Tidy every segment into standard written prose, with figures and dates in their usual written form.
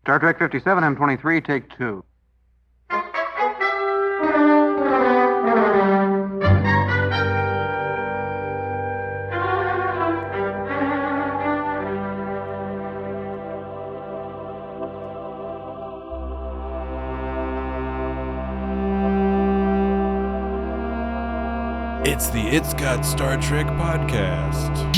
Star Trek 57, M23, take 2. It's the It's Got Star Trek podcast.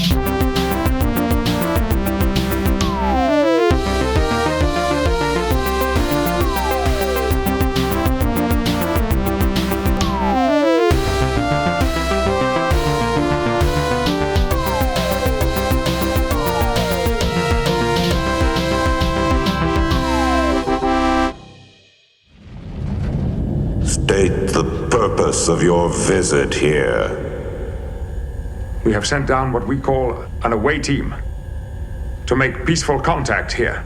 State the purpose of your visit here. We have sent down what we call an away team to make peaceful contact here.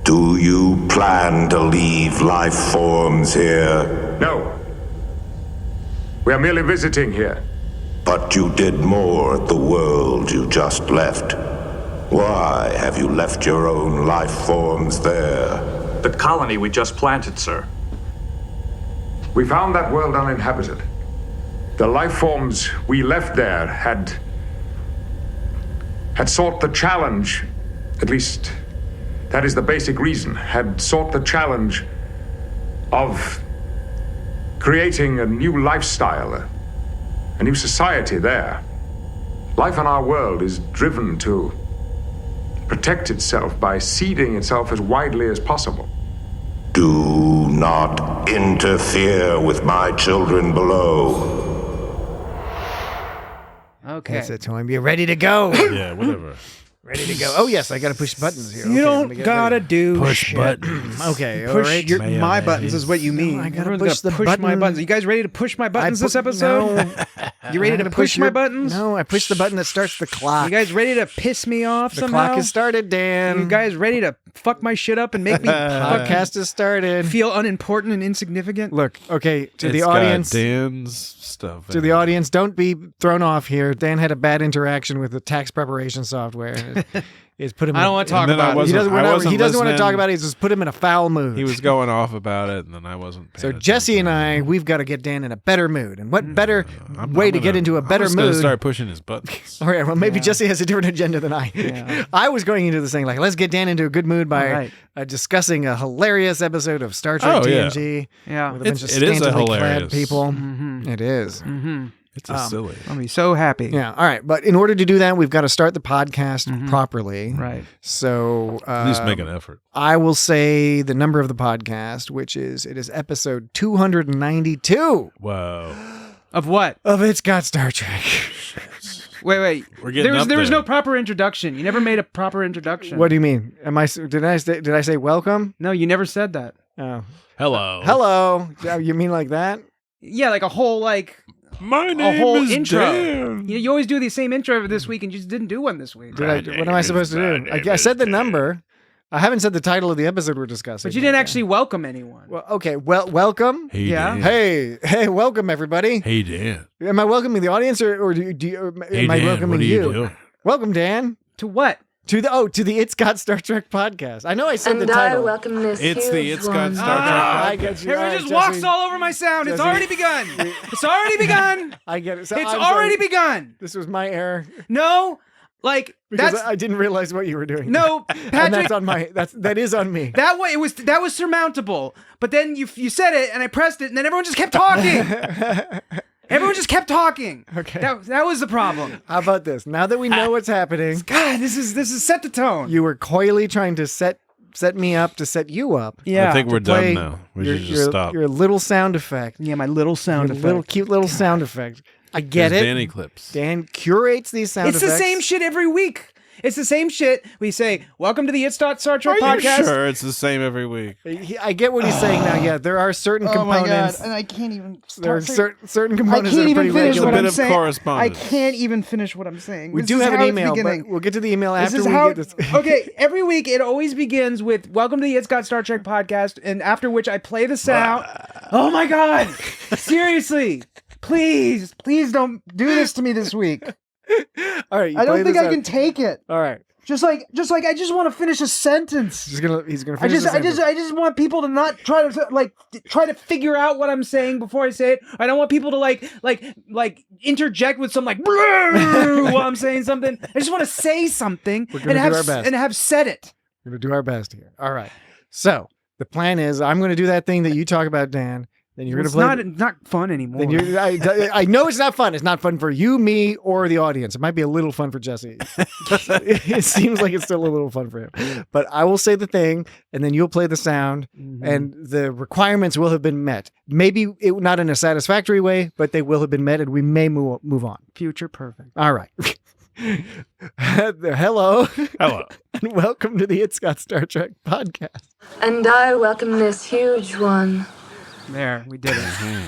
Do you plan to leave life forms here? No. We are merely visiting here. But you did more at the world you just left. Why have you left your own life forms there? The colony we just planted, sir. We found that world uninhabited. The life forms we left there had sought the challenge, at least that is the basic reason, had sought the challenge of creating a new lifestyle, a new society there. Life in our world is driven to protect itself by seeding itself as widely as possible. Do not interfere with my children below. Okay. That's it, Tom. You're ready to go. Yeah, whatever. Ready to go. Oh, yes, I got to push buttons here. You Okay, let me don't get gotta ready. do Push shit. buttons. Okay, all Push right. your, Mayonnaise. my buttons is what you mean. I gotta Everyone's push the push my button. buttons. You guys ready to push my buttons this episode? No. You ready I to gotta push my your- buttons? No, I pushed the button that starts the clock. You guys ready to piss me off the somehow? clock has started, Dan. You guys ready to fuck my shit up and make me Podcast has started. feel unimportant and insignificant? Look, okay, to the It's audience. got Dan's stuff. To in the it. audience, don't be thrown off here. Dan had a bad interaction with the tax preparation software. And it's put him. I don't want to talk And then I about it. wasn't- He doesn't, I want wasn't to talk listening. about it. He's just put him in a foul mood. He was going off about it, and then I wasn't. So paying Jesse and attention. we've got to get Dan in a better mood. And what better I'm way to gonna- get into a better I'm just gonna mood? start pushing his buttons. All right, well, maybe Yeah. Jesse has a different agenda than I. Yeah. I was going into this thing like, let's get Dan into a good mood by All right. discussing a hilarious episode of Star Trek Oh, yeah. TNG. Yeah. With a bunch of It is a scantily-clad hilarious. people. Mm-hmm. It is. Mm-hmm. It's a silly. I'll be so happy. Yeah. All right. But in order to do that, we've got to start the podcast properly. Right. So At least make an effort. I will say the number of the podcast, which is episode 292 Whoa. Of what? of It's Got Star Trek. Wait. We're getting up there was there. no proper introduction. You never made a proper introduction. What do you mean? Did I say welcome? No, you never said that. Oh. Hello. Hello. You mean like that? Yeah, like a whole My a name whole is intro. Dan. You always do the same intro this week, and you just didn't do one this week. What am I supposed to do? I said the number. I haven't said the title of the episode we're discussing. But you didn't actually welcome anyone. Well, okay. welcome. Hey, Yeah. Dan. Hey, welcome everybody. Hey, Dan. Am I welcoming the audience or am Hey, I Dan, welcoming what are you doing? Welcome, Dan, To what? to the It's Got Star Trek podcast. I know I said the And I title. welcome this It's the huge It's Got one. Star Trek I podcast. get you. Everyone All right, just walks Jesse. all over my sound. It's Jesse. already begun. It's already begun. I get it. So It's I'm already sorry. begun. This was my error No, like because that's I didn't realize what you were doing. no, and Patrick. that's on my. That is on me. That way that was surmountable. But then you said it, and I pressed it, and then everyone just kept talking. Everyone just kept talking. Okay. That was the problem. How about this? Now that we know what's happening, God, this is set the tone. you were coyly trying to set me up to set you up. Yeah. I think we're Play done now. We your, should just stop. Your little sound effect. Yeah, my little sound Your effect. little cute little sound effect. I get There's it. Danny clips. Dan curates these sound It's the effects. same shit every week. It's the same shit. We say, "Welcome to the It's Star Trek Are you podcast." sure it's the same every week? I get what he's saying now. Yeah, there are certain components. And I can't even. There are certain I components can't that are even pretty finish There's a what regular. bit I'm of saying. I correspondence. can't even finish what I'm saying. We This do is have an how it's email, beginning. but we'll get to the email This after is we how. get this. Okay, every week it always begins with "Welcome to the It's Got Star Trek podcast," and after which I play the sound. Oh my god! Seriously, please don't do this to me this week. All right, you I don't play think this I out. can take it. All right. Just like I just want to finish a sentence. He's gonna finish I the sentence. just want people to not try to figure out what I'm saying before I say it. I don't want people to like interject with some like while I'm saying something. I just want to say something and have said it. We're gonna do our best here. All right. So the plan is I'm gonna do that thing that you talk about, Dan. Then you're It's gonna play. not fun anymore. Then I know it's not fun. It's not fun for you, me, or the audience. It might be a little fun for Jesse. It seems like it's still a little fun for him. But I will say the thing, and then you'll play the sound, and the requirements will have been met. Maybe not in a satisfactory way, but they will have been met, and we may move on. Future perfect. All right. Hello. Hello. And welcome to the It's Got Star Trek podcast. And I welcome this huge one. There, we did it.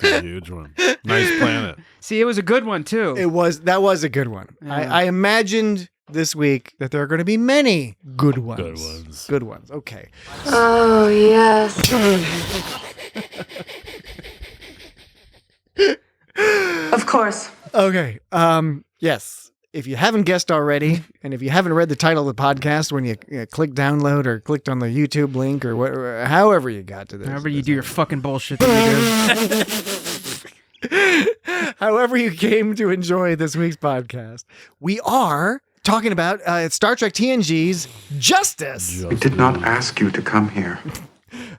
A huge one. Nice planet. See, it was a good one too. That was a good one. Yeah. I imagined this week that there are going to be many good ones. Good ones. Good ones. Okay. Oh, yes. Of course. Okay. Yes. If you haven't guessed already, and if you haven't read the title of the podcast when you click download or clicked on the YouTube link or whatever, however you got to this. However you do your fucking bullshit that you do. However you came to enjoy this week's podcast, we are talking about Star Trek TNG's Justice. We did not ask you to come here.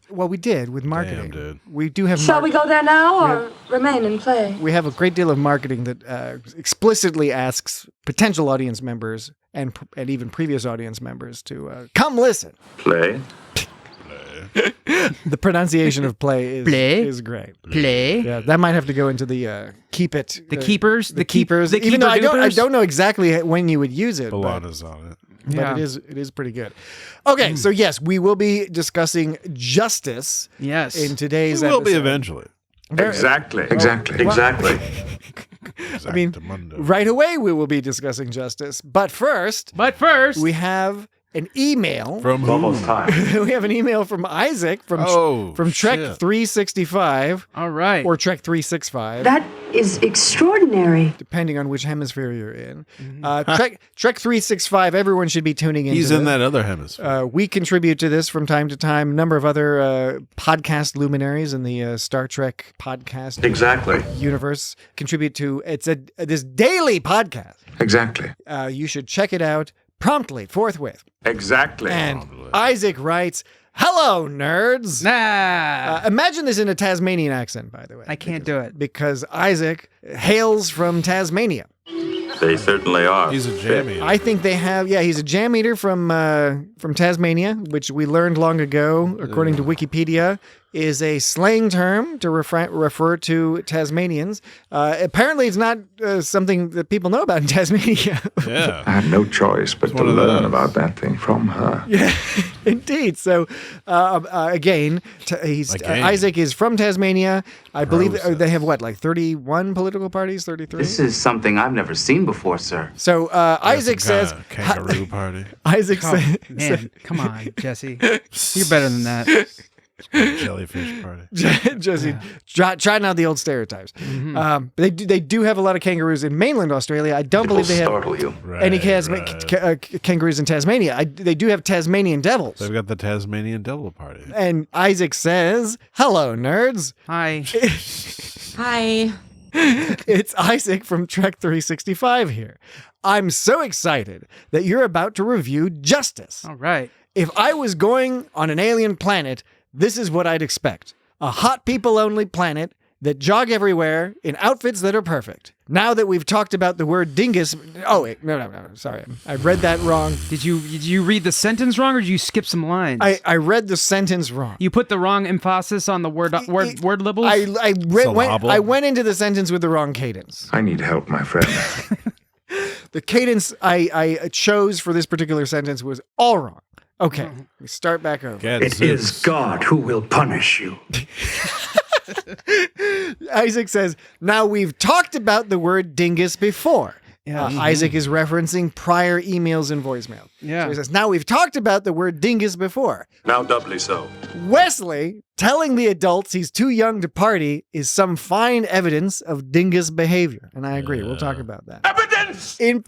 Well, we did with marketing. Damn, dude. We do have. Shall we go there now or remain and play? We have a great deal of marketing that explicitly asks potential audience members and even previous audience members to come listen. Play? The pronunciation of play is great. Play. Yeah, that might have to go into the keep it. The keepers. The keepers. The Even though I keeper-doopers? don't know exactly when you would use it. But Balana's on it. Yeah. it is pretty good. Okay, so yes, we will be discussing Justice Yes. in today's It will be episode. eventually. Exactly. I mean, right away we will be discussing Justice. But first, we have an email. From who? Almost time. We have an email from Isaac from Trek shit. 365 All right. or Trek 365. That is extraordinary. Depending on which hemisphere you're in. Trek 365, everyone should be tuning in. He's in that other hemisphere. We contribute to this from time to time. A number of other podcast luminaries in the Star Trek podcast universe contribute to this daily podcast. Exactly. You should check it out promptly, forthwith. Exactly. And Isaac writes, "Hello, nerds." Imagine this in a Tasmanian accent, by the way. I can't do it. Because Isaac hails from Tasmania. They certainly are. He's a jammy. I think they have, he's a jam eater from Tasmania, which we learned long ago, according to Wikipedia, is a slang term to refer to Tasmanians. Apparently, it's not something that people know about in Tasmania. Yeah. I had no choice but to one of learn those. about that thing from her. Yeah, indeed. So, again, Isaac is from Tasmania. I believe they have, like 31 political parties, 33? This is something I've never seen before, sir. So, Isaac says... Kangaroo party. Isaac says... Man, come on, Jesse. You're better than that. Jellyfish party. Jesse, try not the old stereotypes. They do have a lot of kangaroos in mainland Australia. I don't believe they have any kangaroos in Tasmania. They do have Tasmanian devils. They've got the Tasmanian Devil Party. And Isaac says, "Hello, nerds." Hi. Hi. It's Isaac from Trek 365 here. I'm so excited that you're about to review Justice. All right. If I was going on an alien planet, this is what I'd expect. A hot people-only planet that jog everywhere in outfits that are perfect. Now that we've talked about the word dingus... Oh, wait. No. Sorry. I read that wrong. Did you read the sentence wrong, or did you skip some lines? I read the sentence wrong. You put the wrong emphasis on the word libels? I went into the sentence with the wrong cadence. I need help, my friend. The cadence I chose for this particular sentence was all wrong. Okay, we start back over. It is God who will punish you. Isaac says, now we've talked about the word dingus before. Yeah. Isaac is referencing prior emails and voicemail. Yeah. So he says, now we've talked about the word dingus before. Now doubly so. Wesley telling the adults he's too young to party is some fine evidence of dingus behavior. And I agree. We'll talk about that. Evidence Silence! In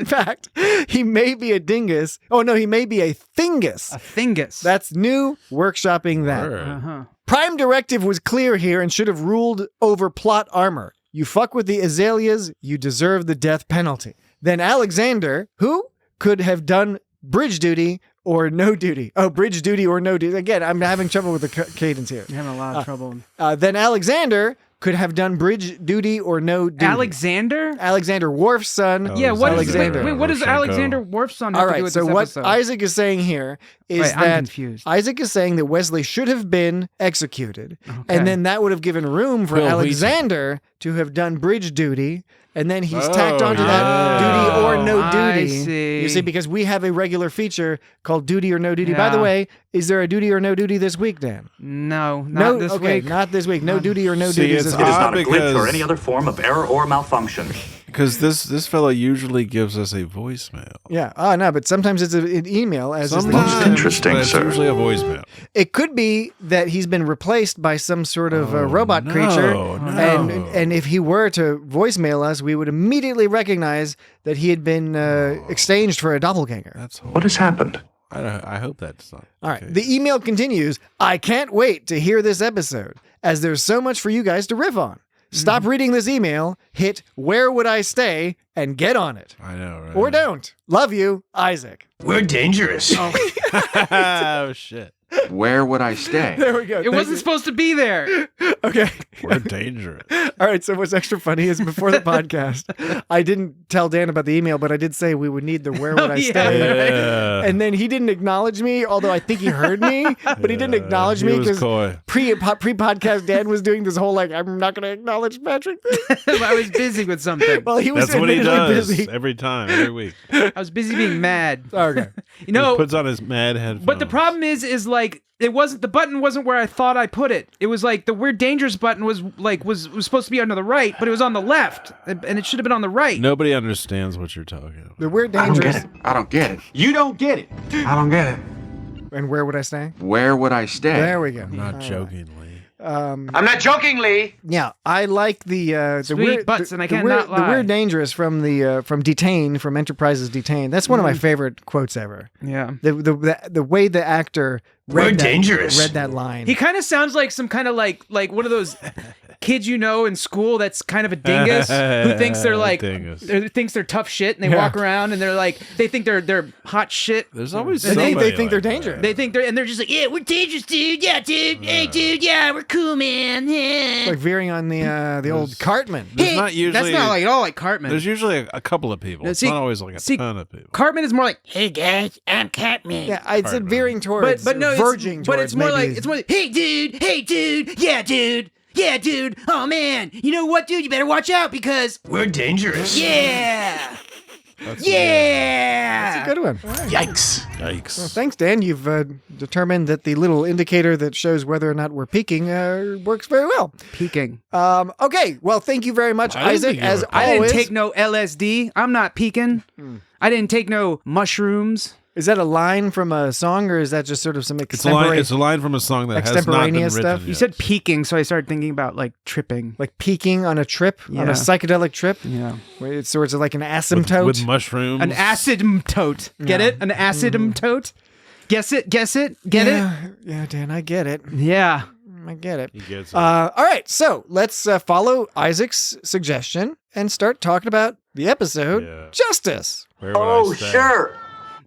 fact, he may be a dingus. Oh no, he may be a thingus. A thingus. That's new. Workshopping that. Uh-huh. Prime directive was clear here and should have ruled over plot armor. You fuck with the azaleas, you deserve the death penalty. Then Alexander, who could have done bridge duty or no duty. Oh, bridge duty or no duty. Again, I'm having trouble with the cadence here. You're having a lot of trouble. Then Alexander could have done bridge duty or no duty. Alexander Worf's son. Oh, yeah, what is Alexander? wait, what does Alexander Worf's son have to do with this episode? What Isaac is saying here is Wait, I'm that confused. Isaac is saying that Wesley should have been executed, and then that would have given room for Alexander to have done bridge duty. And then he's tacked onto that duty or no duty. I see. You see, because we have a regular feature called duty or no duty. By the way, is there a duty or no duty this week, Dan? No, not this week. Not this week. No duty or no duty this It week. is not a glitch or any other form of error or malfunction. Because this fellow usually gives us a voicemail. Yeah. Oh, no, but sometimes it's an email. As is the- Sometimes, interesting, but it's sir. usually a voicemail. It could be that he's been replaced by some sort of robot creature. no. And if he were to voicemail us, we would immediately recognize that he had been exchanged for a doppelganger. That's What has happened? I hope that's not. All right. okay. The email continues. I can't wait to hear this episode, as there's so much for you guys to riff on. Stop reading this email, hit where would I stay, and get on it. I know, right? Or don't. Love you, Isaac. We're dangerous. Oh shit. Where would I stay? There we go. It wasn't supposed to be there. Okay. We're dangerous. All right. So what's extra funny is before the podcast, I didn't tell Dan about the email, but I did say we would need the where would I stay. Yeah. And then he didn't acknowledge me, although I think he heard me, but he didn't acknowledge he me was because coy. pre-podcast Dan was doing this whole I'm not going to acknowledge Patrick. I was busy with something. Well, he was That's what he admittedly does busy. every time, every week. I was busy being mad. Okay. You know, He puts on his mad headphones. but the problem is like the button wasn't where I thought I put it. It was like the weird dangerous button was supposed to be on the right, but it was on the left, and it should have been on the right. Nobody understands what you're talking about. The weird dangerous. I don't get it. You don't get it. I don't get it. And where would I stay? Where would I stay? There we go. Not jokingly. I'm not joking, Lee. Yeah, I like the Sweet weird butts, and I the cannot weird, lie. The weird dangerous from Detain, from Enterprise's Detain. That's one of my favorite quotes ever. Yeah. The way the actor We're read dangerous. that line. He kind of sounds like some kind of like one of those kids in school that's kind of a dingus who thinks they're Dingus. thinks they're tough shit, and they walk around and they're like they think they're hot shit. There's always And somebody they think like they're that. dangerous. They think they're just like, yeah, we're dangerous, dude. Yeah, dude. Hey, dude. Yeah, we're cool, man. Yeah. Like veering on the old Cartman. There's not usually. That's not like at all like Cartman. There's usually a couple of people. No, It's see- not always like a see, ton of people. Cartman is more like, hey guys, I'm Cartman. Yeah, I said veering towards, But no, verging it's, towards. but it's more maybe like hey dude, yeah dude, oh man, you know what, dude, you better watch out because We're dangerous. yeah. That's Yeah. That's a good one. Yikes. Yikes. Well, thanks, Dan. You've determined that the little indicator that shows whether or not we're peaking works very well. Peeking. Okay. Well, thank you very much, I didn't Isaac. think you As were I always, didn't take no LSD. I'm not peeking. I didn't take no mushrooms. is that a line from a song, or is that just sort of some It's a line. extemporary, It's a line from a song that has not been extemporaneous written stuff? yet. You said peeking, so I started thinking about like tripping. like peaking on a trip, on Yeah. a psychedelic trip? Yeah. Where it's sort of like an with asymptote. mushrooms. An asymptote. Get it? An asymptote? Guess it? Get it? Yeah, Dan, I get it. Yeah. I get it. He gets it. All right, so let's follow Isaac's suggestion and start talking about the episode Yeah. Justice. Where would I stay?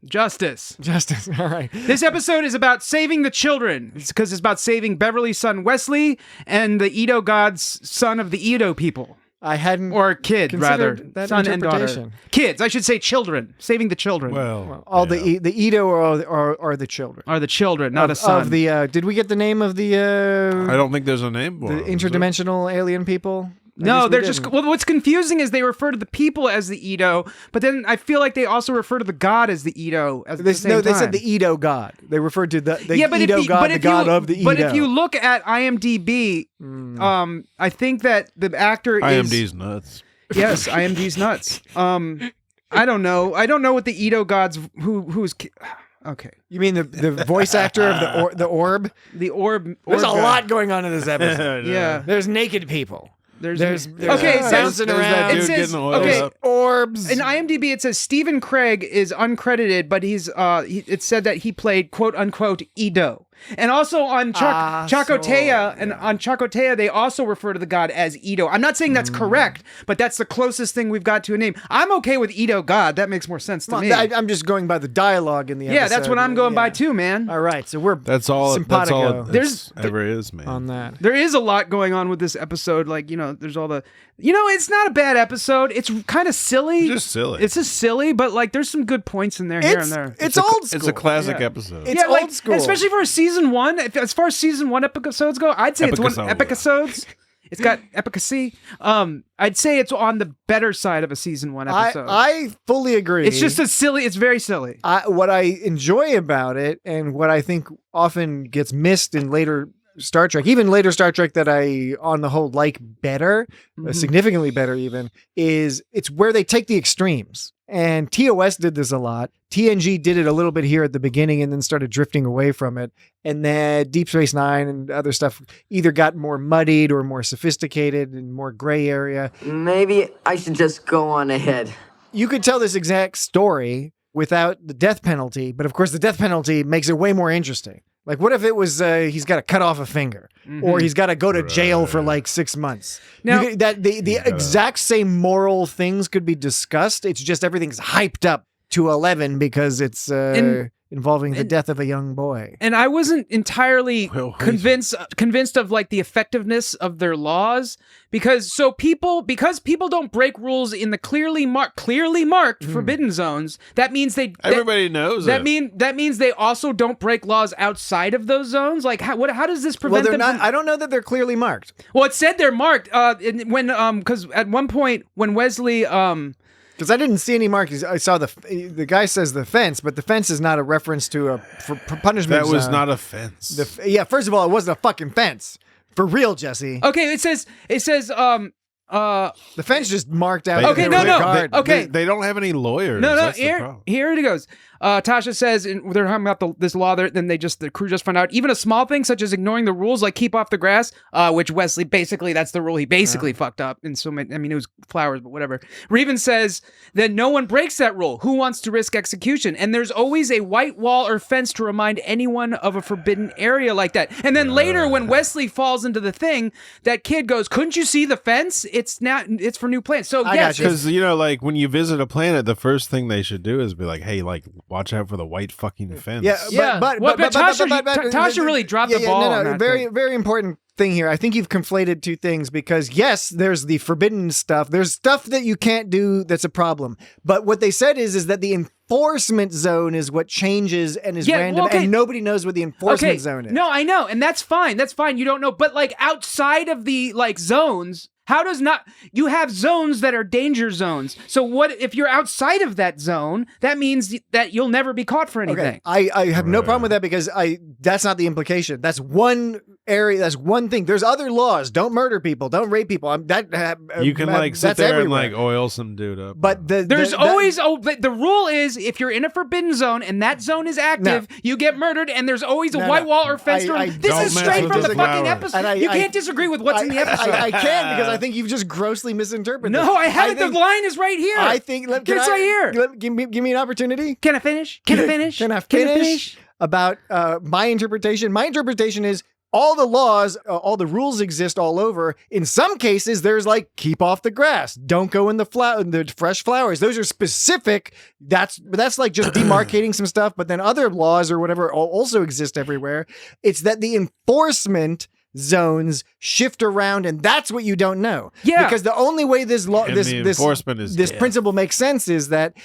Justice. Justice. All right. This episode is about saving the children. It's because it's about saving Beverly's son Wesley and the Edo god's son of the Edo people. I hadn't Or kid, rather. considered that Son and daughter. interpretation. Kids. I should say children. Saving the children. Well, All yeah. the Edo are the children. Are the children, not a son. Of the did we get the name of the I don't think there's a name for the them, is there? interdimensional alien people? I guess No, we they're just. didn't. Well, what's confusing is they refer to the people as the Edo, but then I feel like they also refer to the god as the Edo. At the same They time. said the Edo god. They referred to the but Edo if you, god, but the if god you, of the Edo. But if you look at IMDb, I think that the actor is. IMD's nuts. Yes, IMDb's nuts. I don't know. I don't know what the Edo gods who's. Okay. You mean the voice actor of the orb? The orb. There's a orb god. lot going on in this episode. Yeah. There's naked people. There's okay, it says bouncing around. Dude it says getting oiled okay. up. Orbs. In IMDb, it says Stephen Craig is uncredited, but it said that he played quote unquote Edo. And also on Chakotaya, and on Chakotaya, they also refer to the god as Edo. I'm not saying that's correct, but that's the closest thing we've got to a name. I'm okay with Edo god. That makes more sense to me. I'm just going by the dialogue in the episode. Yeah, that's what I'm going by too, man. All right, so we're That's all simpatico it ever is, man. on that. There is a lot going on with this episode. Like, there's all the... it's not a bad episode. It's kind of silly. It's just silly. It's just silly, but like there's some good points in there here and there. It's old school. It's a classic episode. It's old school. Especially for season 1. As far as season 1 episodes go, I'd say it's one episodes. It's got efficacy. I'd say it's on the better side of a season 1 episode. I fully agree. It's just it's very silly. What I enjoy about it, and what I think often gets missed in later Star Trek, even later Star Trek that I, on the whole, like better, significantly better even, is it's where they take the extremes. And TOS did this a lot. TNG did it a little bit here at the beginning and then started drifting away from it. And then Deep Space Nine and other stuff either got more muddied or more sophisticated and more gray area. Maybe I should just go on ahead. You could tell this exact story without the death penalty, but of course the death penalty makes it way more interesting. Like, what if it was he's got to cut off a finger, or he's got to go to jail for like 6 months? Now, the exact same moral things could be discussed. It's just everything's hyped up to 11 because it's involving the death of a young boy. And I wasn't entirely convinced of like the effectiveness of their laws because people don't break rules in the clearly marked forbidden zones. That means everybody knows that means they also don't break laws outside of those zones. Like how does this prevent them? I don't know that they're clearly marked. Well, it said they're marked because at one point when Wesley because I didn't see any markings. I saw the guy says the fence, but the fence is not a reference to a punishment. That was not a fence. First of all, it wasn't a fucking fence. For real, Jesse. Okay, it says the fence just marked out. Okay, no. Okay, they don't have any lawyers. No. Here it goes. Tasha says they're talking about this law. Then the crew just found out even a small thing such as ignoring the rules, like keep off the grass, which Wesley basically that's the rule he basically fucked up. And so it was flowers, but whatever. Reven says that no one breaks that rule. Who wants to risk execution? And there's always a white wall or fence to remind anyone of a forbidden area like that. And then later, when Wesley falls into the thing, that kid goes, "Couldn't you see the fence? It's for new plants." So yes, because like when you visit a planet, the first thing they should do is be like, "Hey, like watch out for the white fucking fence." But Tasha really dropped the ball. On that very, very important thing here. I think you've conflated two things because yes, there's the forbidden stuff. There's stuff that you can't do that's a problem. But what they said is that the enforcement zone is what changes and is random, and nobody knows what the enforcement zone is. No, I know, and that's fine. That's fine. You don't know, but like outside of the like zones. How does you have zones that are danger zones. So what if you're outside of that zone, that means that you'll never be caught for anything. Okay. I have no problem with that because that's not the implication. That's one area. That's one thing. There's other laws. Don't murder people. Don't rape people. You can like sit there and like oil some dude up. But the rule is if you're in a forbidden zone and that zone is active, you get murdered and there's always a white wall or fence. This is straight from the fucking episode. You can't disagree with what's in the episode. I can because I think you've just grossly misinterpreted. No, I haven't. The line is right here. I think. It's right here. Give me an opportunity. Can I finish? Can I finish? About my interpretation. My interpretation is all the laws, all the rules exist all over. In some cases, there's like keep off the grass, don't go in the fresh flowers. Those are specific. That's like just demarcating some stuff. But then other laws or whatever also exist everywhere. It's that the enforcement zones shift around, and that's what you don't know. Yeah, because the only way this principle makes sense is that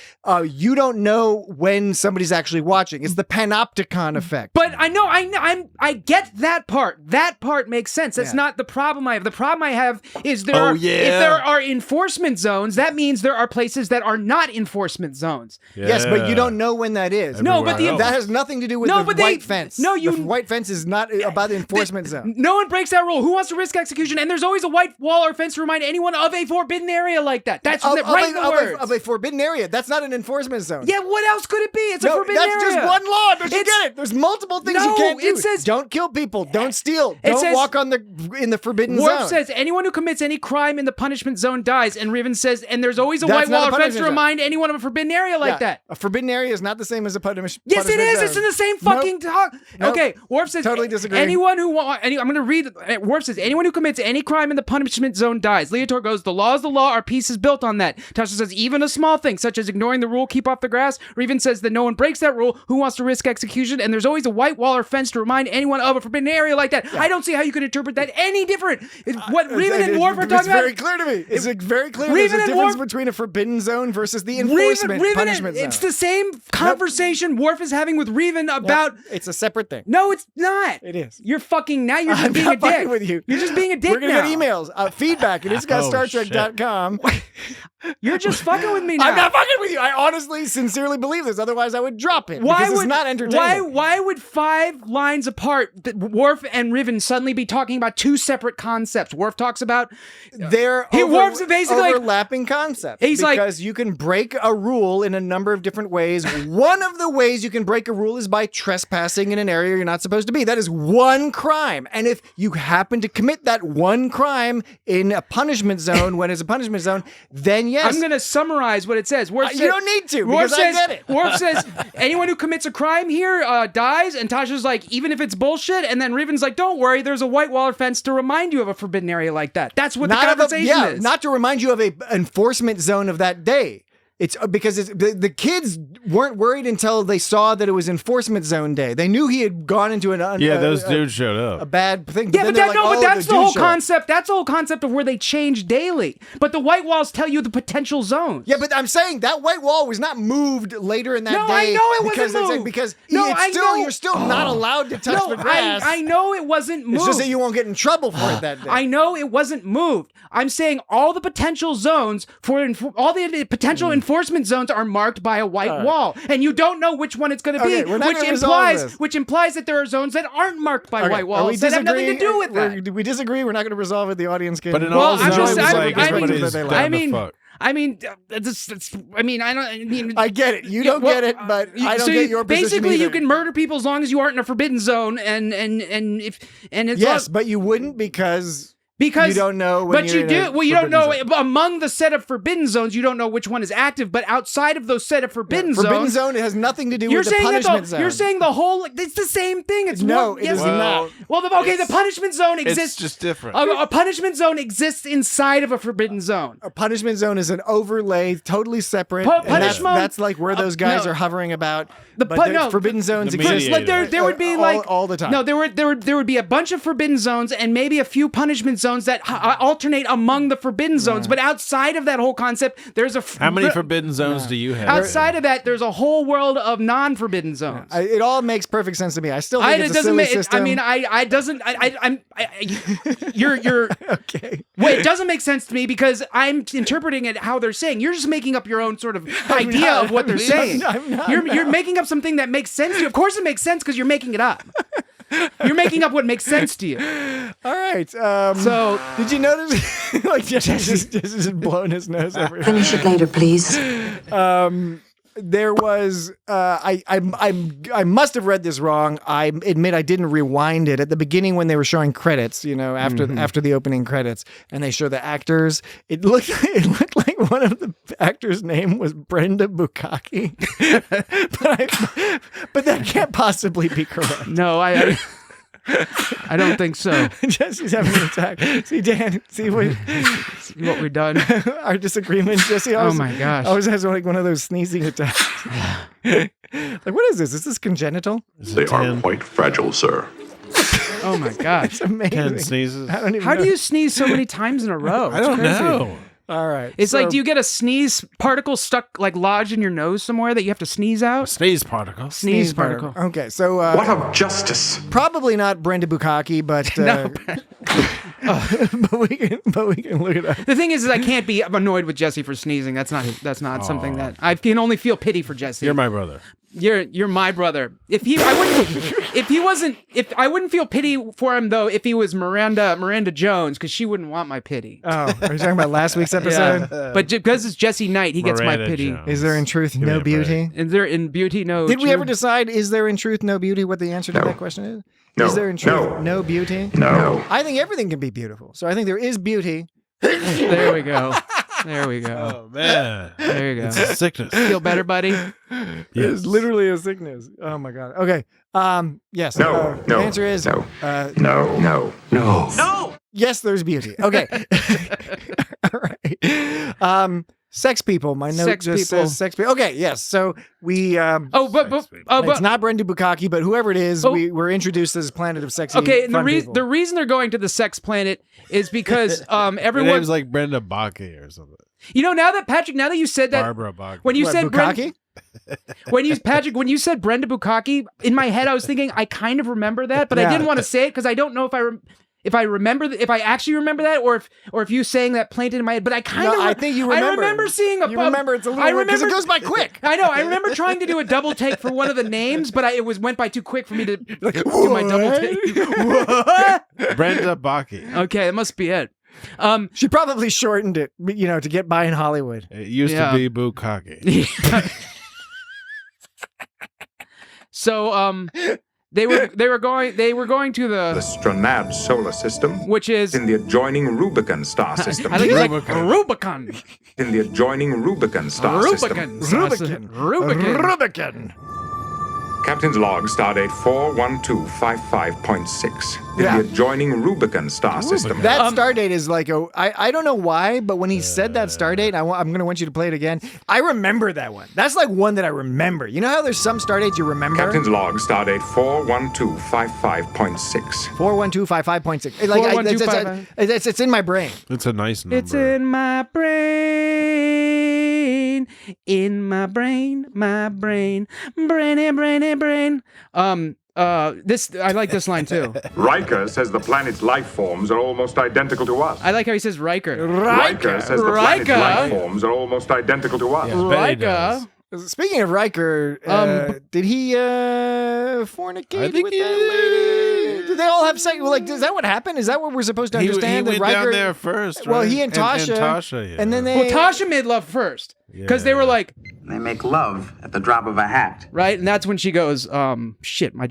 you don't know when somebody's actually watching. It's the panopticon effect. But I get that part. That part makes sense. That's not the problem I have. The problem I have is if there are enforcement zones, that means there are places that are not enforcement zones. Yeah. Yes, but you don't know when that is. No, but that has nothing to do with the white fence. No, the white fence is not about the enforcement zone. No one breaks that rule, who wants to risk execution? And there's always a white wall or fence to remind anyone of a forbidden area like that. That's right in the words. Of a forbidden area. That's not an enforcement zone. Yeah, what else could it be? It's a forbidden area. That's just one law. Don't you get it? There's multiple things you can't do. It says don't kill people. Don't steal. Don't walk in the forbidden zone. Worf says anyone who commits any crime in the punishment zone dies, and Riven says, and there's always a white wall or fence to remind anyone of a forbidden area like that. A forbidden area is not the same as a punishment. Yes, it is. Zone. It's in the same fucking talk. Nope. Okay, Worf says totally disagree. I'm going to read. Worf says anyone who commits any crime in the punishment zone dies. Leotor goes, the law is the law. Our peace is built on that. Tasha says even a small thing such as ignoring the rule, keep off the grass. Riven says that no one breaks that rule. Who wants to risk execution? And there's always a white wall or fence to remind anyone of a forbidden area like that. Yeah. I don't see how you could interpret that any different. What Riven and Worf are talking about. It's very clear to me. It's very clear. There's a difference between a forbidden zone versus the enforcement punishment zone. It's the same conversation Worf is having with Riven about. It's a separate thing. No, it's not. It is. You're just being a dick. With you. You're just being a dick. We're gonna get emails. Feedback at itsgotstartrek.com. You're just fucking with me now. I'm not fucking with you. I honestly, sincerely believe this. Otherwise, I would drop it. Because it's not entertaining. Why would 5 lines apart, Worf and Riven suddenly be talking about 2 separate concepts? Worf talks about Worf's basically overlapping concepts. He's because you can break a rule in a number of different ways. One of the ways you can break a rule is by trespassing in an area you're not supposed to be. That is one crime. And if you happen to commit that one crime in a punishment zone, when it's a punishment zone, then yes. I'm going to summarize what it says. Worf you don't need to, because I get it. Worf says, anyone who commits a crime here dies, and Tasha's like, even if it's bullshit, and then Riven's like, don't worry, there's a white wall or fence to remind you of a forbidden area like that. That's what the conversation is. Not to remind you of a enforcement zone of that day. It's because the kids weren't worried until they saw that it was enforcement zone day. They knew he had gone into those dudes showed up. A bad thing. But that's the whole concept. That's the whole concept of where they change daily. But the white walls tell you the potential zones. Yeah, but I'm saying that white wall was not moved later in that day. No, I know it wasn't moved. Because you're still not allowed to touch the grass. I know it wasn't moved. It's just that you won't get in trouble for it that day. I know it wasn't moved. I'm saying all the potential zones all the potential enforcement zones are marked by a white wall, and you don't know which one it's going to be, which implies that there are zones that aren't marked by white walls that have nothing to do with that. We disagree. We're not going to resolve it. The audience can. But in all zones, I get it. You don't get it, but I don't get your position basically either. You can murder people as long as you aren't in a forbidden zone, but you wouldn't because you don't know. You don't know among the set of forbidden zones. You don't know which one is active, but outside of those set of forbidden zones, forbidden zone has nothing to do with the punishment zone. You're saying the whole. It's the same thing. It's it is not. Well, the punishment zone exists. It's just different. A punishment zone exists inside of a forbidden zone. A punishment zone is an overlay, totally separate. That's like where those guys are hovering about. Forbidden zones exist. Like there would be all the time. No, there would be a bunch of forbidden zones and maybe a few punishment zones that alternate among the forbidden zones, but outside of that whole concept, there's a. How many forbidden zones do you have? Outside of that, there's a whole world of non-forbidden zones. It all makes perfect sense to me. I still think it's a silly system. You're okay. Wait, it doesn't make sense to me because I'm interpreting it how they're saying. You're just making up your own sort of idea of what they're saying. You're making up something that makes sense to you. Of course, it makes sense because you're making it up. You're making up what makes sense to you. All right. So, did you notice? Like Jesse's just blowing his nose everywhere. Finish it later, please. There was. I must have read this wrong. I admit I didn't rewind it at the beginning when they were showing credits. After the opening credits, and they show the actors. It looked like one of the actors' name was Brenda Bukkake, but that can't possibly be correct. No, I don't think so. Jesse's having an attack. See, Dan, see what we've done. Our disagreement, Jesse. Oh my gosh. I always has like one of those sneezing attacks. Like, what is this? Is this congenital? They are quite fragile, sir. Oh my gosh. It's amazing. 10 sneezes. How do you sneeze so many times in a row? I don't know. All right. It's like, do you get a sneeze particle stuck, like lodged in your nose somewhere that you have to sneeze out? Sneeze particle. Sneeze particle. Okay, so what of justice? Probably not Brenda Bukkake, but but we can look it up. The thing is I can't be annoyed with Jesse for sneezing. That's not something that I can only feel pity for Jesse. You're my brother. You're my brother. I wouldn't feel pity for him though if he was Miranda Jones, because she wouldn't want my pity. Oh, are you talking about last week's episode? Yeah. But because it's Jesse Knight, he gets my pity. Jones. Is there in truth no beauty? Is there in beauty no? Did we ever decide? Is there in truth no beauty? What the answer to that question is? No. Is there in truth no beauty? No. I think everything can be beautiful. So I think there is beauty. There we go. There we go. Oh man, There you go. it's a sickness. Feel better, buddy? It's literally a sickness. Oh my god. Okay. Yes. No. The answer is No. No. No! yes. There's beauty. Okay. All right. Sex people. My note Sex just people. says sex people. Okay. Yes. So we. But it's not Brenda Bukaki, but whoever it is, we were introduced as Planet of Sexy. okay. And fun people. the reason they're going to the sex planet is because Her everyone. name's like Brenda Baki or something. You know, now that you said that, Barbara Baki. when you What, said Bukaki? when you said Brenda Bukaki, in my head I was thinking I kind of remember that, but I Yeah. didn't want to say it because I don't know if I remember if I actually remember that or if you saying that planted in my head. But I kind of I think you remember. I remember seeing a. You remember it's a little because it goes by quick. I know. I remember trying to do a double take for one of the names, but it went by too quick for me to do my double take. What? Brenda Baki. Okay, that must be it. She probably shortened it, to get by in Hollywood. It used Yeah. to be Bukaki. So they were going to The the Stranad solar system, which is in the adjoining Rubicon star system. I think it's like Rubicon. In the adjoining Rubicon star system. Rubicon. Rubicon. Captain's log, stardate 41255.6. In Yeah. the adjoining Rubicon star system. That star date is like I don't know why, but when he said that star date, I'm going to want you to play it again. I remember that one. That's like one that I remember. You know how there's some star dates you remember? Captain's log, stardate 41255.6. 41255.6. It's in my brain. It's a nice number. It's in my brain, brain. This I like this line too. Riker says the planet's life forms are almost identical to us. I like how he says Riker. Riker says the planet's Riker. life forms are almost identical to us. Yeah, I bet he does. Speaking of Riker, did he fornicate I think with he that lady? Did they all have sex? Like, is that what happened? Is that what we're supposed to understand? He that went Riker, down there first, Well, right? he and Tasha. Tasha, yeah. And then they. Well, Tasha made love first because they were like, They make love at the drop of a hat. right, and that's when she goes, shit, my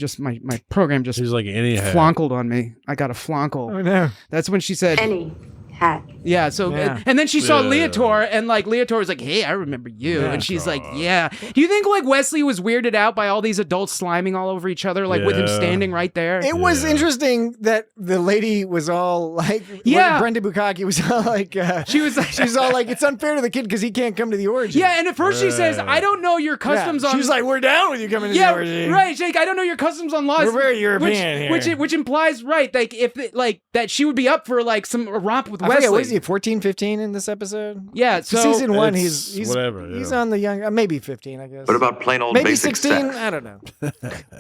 program just She's like any head. flonkled on me. I got a flonkle. Oh no. That's when she said, Any hat. yeah. So Yeah. and then she saw Yeah. Leotor, and like Leotor was like, hey, I remember you, and she's like, yeah. Do you think like Wesley was weirded out by all these adults sliming all over each other, like with him Yeah. standing right there? It was interesting that the lady was all like, Yeah. Brenda Bukaki was all like, She was like, she's all like, it's unfair to the kid because he can't come to the orgy. yeah, and at first she says, I don't know your customs on. She was like, we're down with you coming to yeah, the orgy. right. She's like, I don't know your customs on laws. We're very European which, here. Which implies, right, like if like that she would be up for like a romp with I Wesley. forget, what is he, 14, 15 in this episode? Yeah, so Season 1, It's he's whatever, he's yeah. on the young, maybe 15, I guess. What about plain old maybe basic 16? sex? I don't know.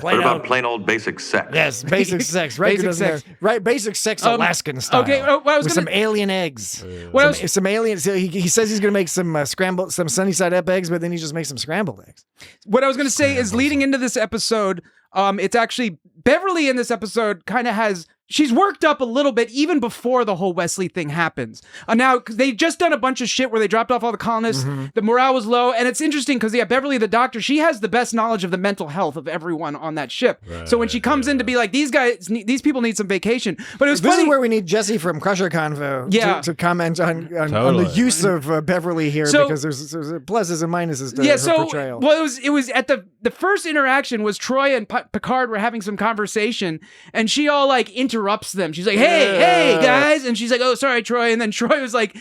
What about plain old basic sex? Yes, basic sex. Right, Basic sex. Right, basic sex Alaskan style. okay, what I was with gonna- some alien eggs. What I was- Some alien. So he says he's going to make some some sunny side up eggs, but then he just makes some scrambled eggs. What I was going to say is leading into this episode, it's actually Beverly in this episode kind of has. She's worked up a little bit even before the whole Wesley thing happens. Now, they've just done a bunch of shit where they dropped off all the colonists. The morale was low. And it's interesting because, yeah, Beverly, the doctor, she has the best knowledge of the mental health of everyone on that ship. So when she comes in to be like, these people need some vacation. But it was This funny. is where we need Jesse from Crusher Convo to comment on the Totally. use of Beverly here, So- because there's pluses and minuses to yeah, her so portrayal. well, it was at the first interaction was Troy and Picard were having some conversation, and she all like interrupts them. She's like, hey guys, and she's like, oh sorry Troy, and then Troy was like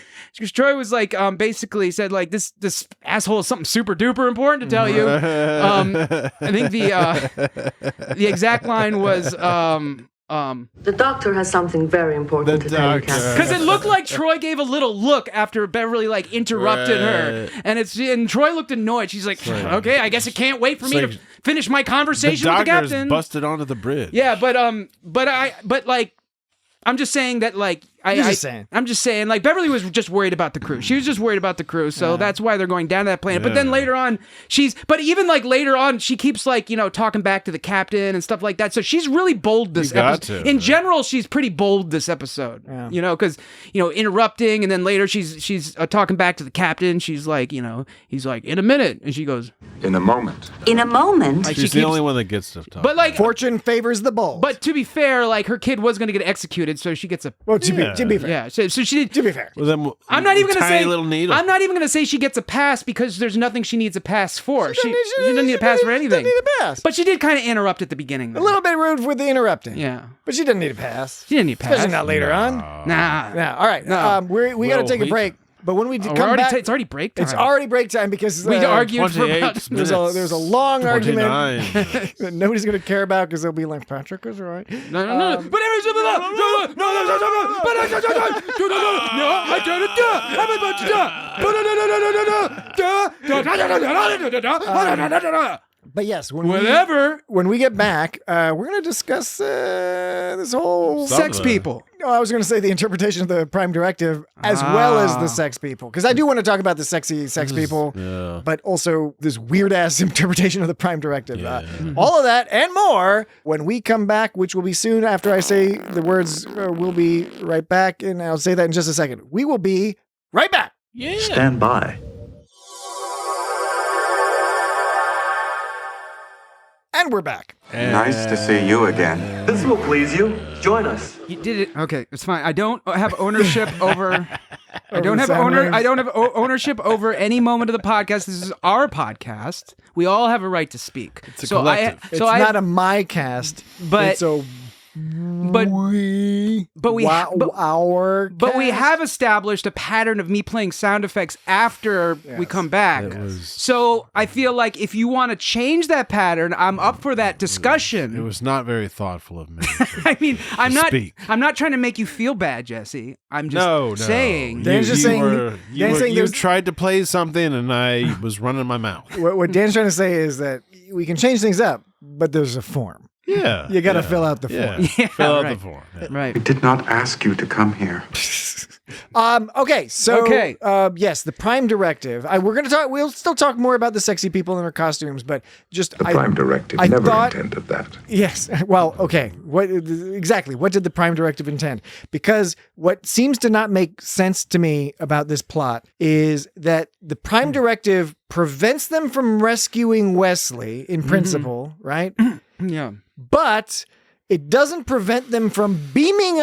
basically said like this asshole has something super duper important to tell you. I think the exact line was The doctor has something very important to tell you, Captain. because it looked like Troy gave a little look after Beverly like interrupted her, and Troy looked annoyed. She's like, okay, I guess it can't wait for me to finish my conversation the with the doctor's captain. busted onto the bridge. Yeah, but like I'm just saying that like I'm just saying, like, Beverly was just worried about the crew. She was just worried about the crew, so that's why they're going down to that planet. But then later on, even later on, she keeps, like, talking back to the captain and stuff like that. So she's really bold this episode. In general, she's pretty bold this episode, because, interrupting, and then later she's talking back to the captain. She's like, he's like, in a minute. And she goes, in a moment. In a moment. Like, she's the only one that gets stuff talk. But, like, fortune favors the bold. But to be fair, like, her kid was going to get executed, so she gets a... Well, to be fair. Yeah, so she did... To be fair. Well, then, I'm not even going to say... little needle. I'm not even going to say she gets a pass because there's nothing she needs a pass for. She doesn't need a pass for anything. She doesn't need a pass. But she did kind of interrupt at the beginning, though. A little bit rude with the interrupting. Yeah. But she didn't need a pass. She didn't need a pass. Especially not later on. Nah. Yeah. All right. No. We got to take a break. But when we come back, it's already break time. It's already break time because we argued for about there's a long argument that nobody's going to care about because they'll be like, Patrick is right. No. I can't do it. I'm about to die. But yes, when we get back, we're going to discuss this whole sex people. No, I was going to say the interpretation of the Prime Directive as well as the sex people, because I do want to talk about the sexy sex people, but also this weird ass interpretation of the Prime Directive. All of that and more when we come back, which will be soon after I say the words. We'll be right back, and I'll say that in just a second. We will be right back. Yeah. Stand by. And we're back. Nice to see you again. This will please you. Join us. You did it. Okay, it's fine. I don't have ownership over. I don't have ownership over any moment of the podcast. This is our podcast. We all have a right to speak. It's a collective. It's not a my cast, but it's a. But we have established a pattern of me playing sound effects after we come back. So I feel like if you want to change that pattern, I'm up for that discussion. It was not very thoughtful of me. I mean, I'm not trying to make you feel bad, Jesse. I'm just saying. Dan's just saying. You tried to play something, and I was running my mouth. What Dan's trying to say is that we can change things up, but there's a form. Yeah. You got to fill out the form. Fill out the form. Right. I did not ask you to come here. Okay. Yes, the Prime Directive. We're going to talk. We'll still talk more about the sexy people in their costumes, but just the Prime Directive never intended that. Yes. Well, okay. What did the Prime Directive intend? Because what seems to not make sense to me about this plot is that the Prime Directive prevents them from rescuing Wesley in principle, right? Yeah. But it doesn't prevent them from beaming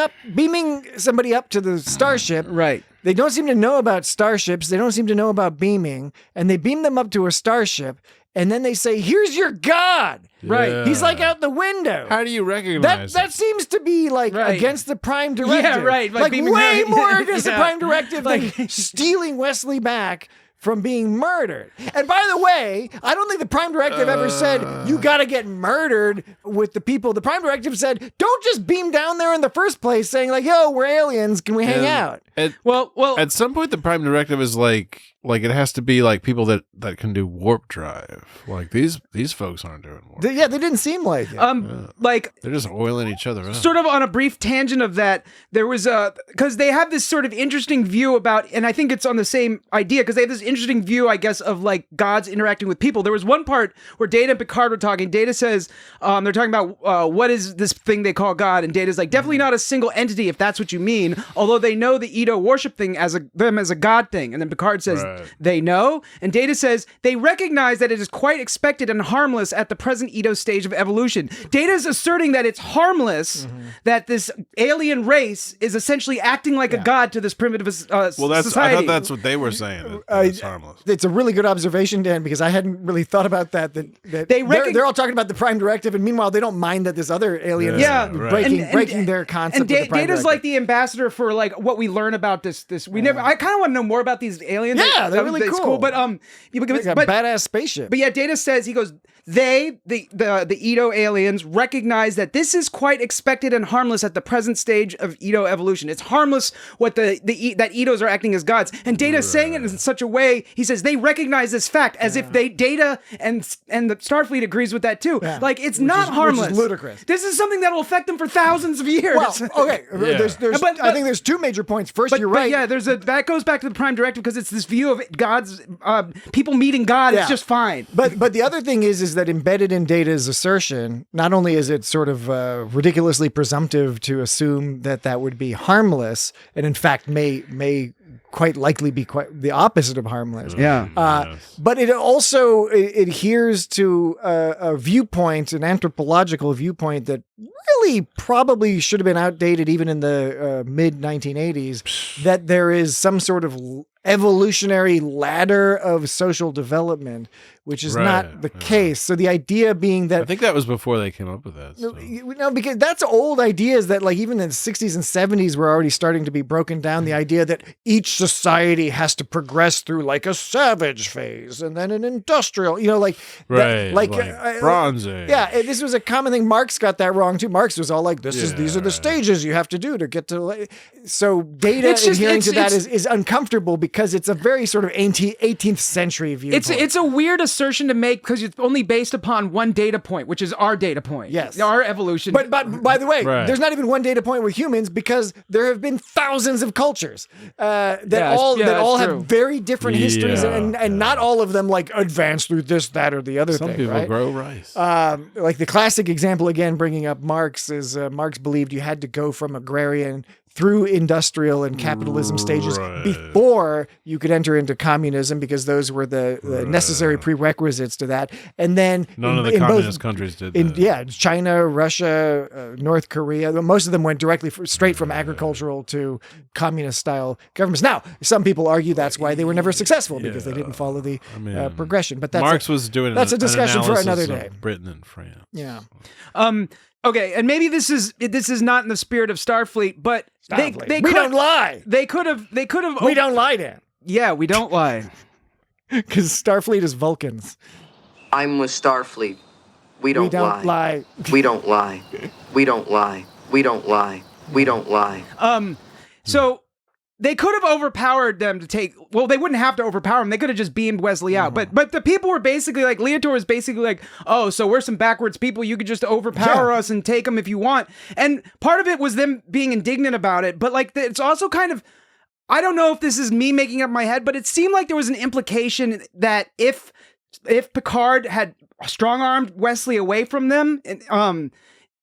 somebody up to the starship. Right. They don't seem to know about starships. They don't seem to know about beaming. And they beam them up to a starship. And then they say, here's your God. Right. He's like out the window. How do you recognize that? seems to be like against the Prime Directive. Yeah, right. Like way more against the Prime Directive than stealing Wesley back from being murdered. And by the way, I don't think the Prime Directive ever said you got to get murdered with the people. The Prime Directive said, don't just beam down there in the first place saying like, yo, we're aliens. Can we hang out? Well, at some point the Prime Directive is like it has to be like people that can do warp drive. Like these folks aren't doing warp. They didn't seem like it. Like they're just oiling each other up. Sort of on a brief tangent of that, there was because they have this sort of interesting view about, and I think it's on the same idea because they have this interesting view, I guess, of like gods interacting with people. There was one part where Data and Picard were talking. Data says they're talking about what is this thing they call God, and Data's like definitely not a single entity if that's what you mean. Although they know the Edo worship thing as a god thing, and then Picard says. They know, and Data says they recognize that it is quite expected and harmless at the present Edo stage of evolution. Data's asserting that it's harmless, that this alien race is essentially acting like a god to this primitive society. I thought that's what they were saying. It's harmless. It's a really good observation, Dan, because I hadn't really thought about that. They're all talking about the Prime Directive, and meanwhile they don't mind that this other alien is breaking their concept. And Data's like the ambassador for like what we learn about this. I kind of want to know more about these aliens. Yeah, they're really cool. But badass spaceship. But yeah, Data says, he goes, the Edo aliens recognize that this is quite expected and harmless at the present stage of Edo evolution. It's harmless what that Edos are acting as gods. And Data is saying it in such a way, he says they recognize this fact as if Data and the Starfleet agrees with that too. Yeah. Like it's not harmless. Which is ludicrous. This is something that will affect them for thousands of years. Well, okay. Yeah. I think there's two major points. First, you're right. But yeah, that goes back to the Prime Directive because it's this view of God's people meeting God. Yeah. It's just fine. But the other thing is that embedded in Data's assertion, not only is it sort of ridiculously presumptive to assume that would be harmless, and in fact may quite likely be quite the opposite of harmless. Yeah. But it also adheres to a viewpoint, an anthropological viewpoint that really probably should have been outdated even in the mid 1980s, that there is some sort of evolutionary ladder of social development, which is not the case. So the idea being that I think that was before they came up with that. So. No, because that's old ideas that like even in the 60s and 70s were already starting to be broken down. The idea that each society has to progress through like a savage phase and then an industrial, Bronze Age. Yeah, this was a common thing. Marx got that wrong too. Marx was all like, these are the stages you have to do to get to. So Data adhering to that is uncomfortable because it's a very sort of 18th century view. It's a weird assertion to make because it's only based upon one data point, which is our data point. Yes. Our evolution. But by the way, there's not even one data point with humans because there have been thousands of cultures that all have very different histories and not all of them like advance through this, that, or the other Some thing. people right? grow rice. Like the classic example, again, bringing up Marx, is Marx believed you had to go from agrarian through industrial and capitalism stages before you could enter into communism, because those were the necessary prerequisites to that. And then none of the communist countries did that. China, Russia, North Korea, most of them went directly straight from agricultural to communist style governments. Now, some people argue that's why they were never successful, because they didn't follow the progression. But Marx was doing that's a discussion for another day. Britain and France. Yeah. Okay, and maybe this is not in the spirit of Starfleet, but they don't lie. They could have. We don't lie, Dan. Yeah, we don't lie. Because Starfleet is Vulcans. I'm with Starfleet. We don't lie. We don't lie. We don't lie. We don't lie. We don't lie. So they could have overpowered them to take. Well, they wouldn't have to overpower them. They could have just beamed Wesley out. But the people were basically like, Leotor was basically like, oh, so we're some backwards people. You could just overpower us and take them if you want. And part of it was them being indignant about it. But like, it's also kind of, I don't know if this is me making up my head, but it seemed like there was an implication that if Picard had strong-armed Wesley away from them,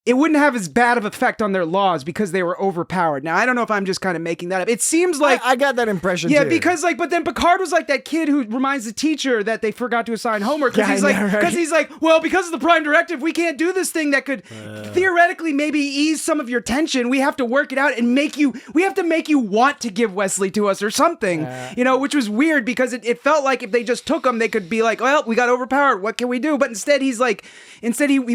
it wouldn't have as bad of effect on their laws because they were overpowered. Now, I don't know if I'm just kind of making that up. It seems like... I got that impression, too. Because, but then Picard was like that kid who reminds the teacher that they forgot to assign homework. Because he's like, well, because of the Prime Directive, we can't do this thing that could theoretically maybe ease some of your tension. We have to work it out and we have to make you want to give Wesley to us or something, which was weird because it felt like if they just took him, they could be like, well, we got overpowered. What can we do? But instead, he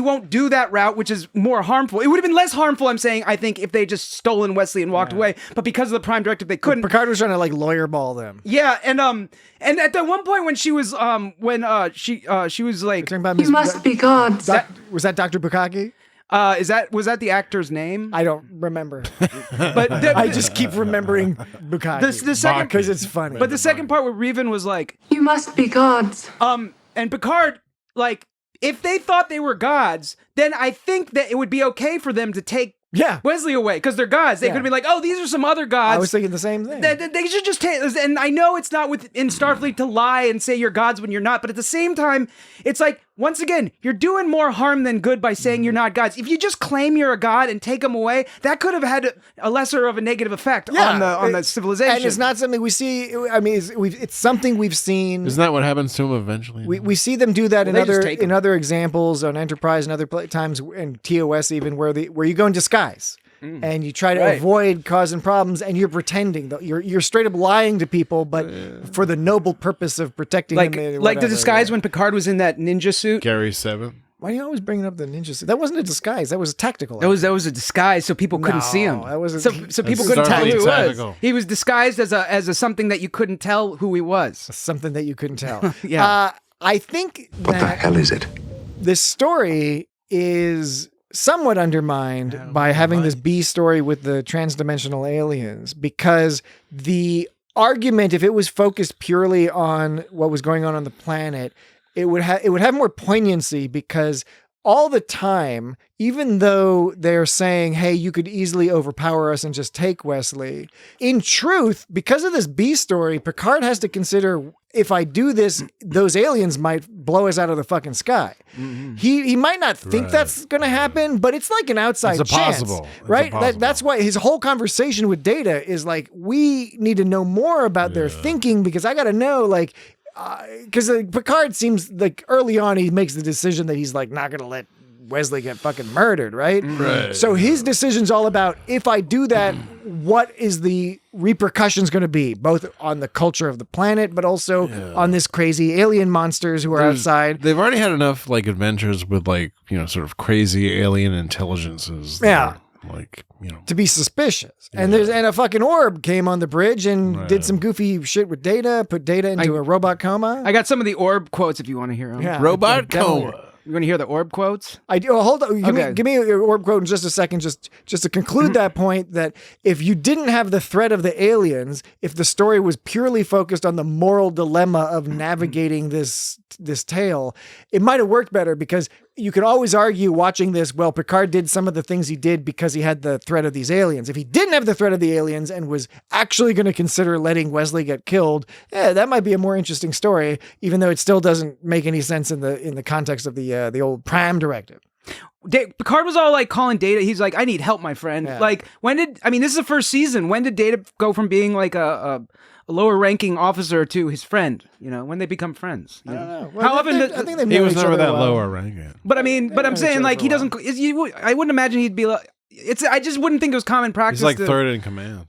won't do that route, which is more harmful. It would have been less harmful, I'm saying, I think, if they just stolen Wesley and walked away. But because of the Prime Directive, they couldn't. Picard was trying to like lawyer ball them. Yeah, and at the one point when she was she was like, you must be gods. Was that Dr. Bukaki? Was that the actor's name? I don't remember. But I just keep remembering Bukaki. The second, because it's funny. But the second part where Revan was like, you must be gods. And Picard, like, if they thought they were gods, then I think that it would be okay for them to take Wesley away because they're gods. They could be like, oh, these are some other gods. I was thinking the same thing. They should just take, and I know it's not within Starfleet to lie and say you're gods when you're not, but at the same time, it's like, once again, you're doing more harm than good by saying you're not gods. If you just claim you're a god and take them away, that could have had a lesser of a negative effect on the civilization. And it's not something we see. I mean, it's something we've seen. Isn't that what happens to them eventually? We see them do that in other examples on Enterprise and other times, and TOS even, where you go in disguise. And you try to avoid causing problems, and you're pretending that you're straight up lying to people, but for the noble purpose of protecting them. Like the disguise when Picard was in that ninja suit. Gary 7. Why are you always bringing up the ninja suit? That wasn't a disguise. That was a tactical. That was a disguise, so people couldn't see him. So people couldn't tell who he was. He was disguised as a something that you couldn't tell who he was. Something that you couldn't tell. Yeah. I think. What the hell is it? this story is somewhat undermined by having this B story with the transdimensional aliens, because the argument, if it was focused purely on what was going on the planet, it would have more poignancy, because all the time, even though they're saying, hey, you could easily overpower us and just take Wesley, in truth, because of this B story, Picard has to consider, if I do this, those aliens might blow us out of the fucking sky. Mm-hmm. He might not think that's going to happen, but it's like an outside chance. Right? That's why his whole conversation with Data is like, we need to know more about their thinking, because I got to know, like, because Picard seems like early on he makes the decision that he's like not going to let Wesley get fucking murdered, right? So his decision's all about, if I do that, what is the repercussions going to be, both on the culture of the planet, but also on this crazy alien monsters who are outside. They've already had enough like adventures with like, you know, sort of crazy alien intelligences. Like, you know, to be suspicious. And a fucking orb came on the bridge and did some goofy shit with Data, put Data into a robot coma. I got some of the orb quotes if you want to hear them. Yeah, robot coma. You want to hear the orb quotes? I do. Hold on. Give me your orb quote in just a second. Just to conclude that point, that if you didn't have the threat of the aliens, if the story was purely focused on the moral dilemma of navigating this tale, it might have worked better, because you could always argue watching this, well, Picard did some of the things he did because he had the threat of these aliens. If he didn't have the threat of the aliens and was actually going to consider letting Wesley get killed, that might be a more interesting story, even though it still doesn't make any sense in the context of the old Prime directive. Picard was all like calling Data. He's like, I need help, my friend. Yeah. Like, this is the first season. When did Data go from being like a lower ranking officer to his friend? You know, when they become friends. I don't know. Well, how often? I think they've he known was each never other that a while. lower ranking. But I'm saying like he doesn't. I wouldn't imagine he'd be like. I just wouldn't think it was common practice. He's like third in command.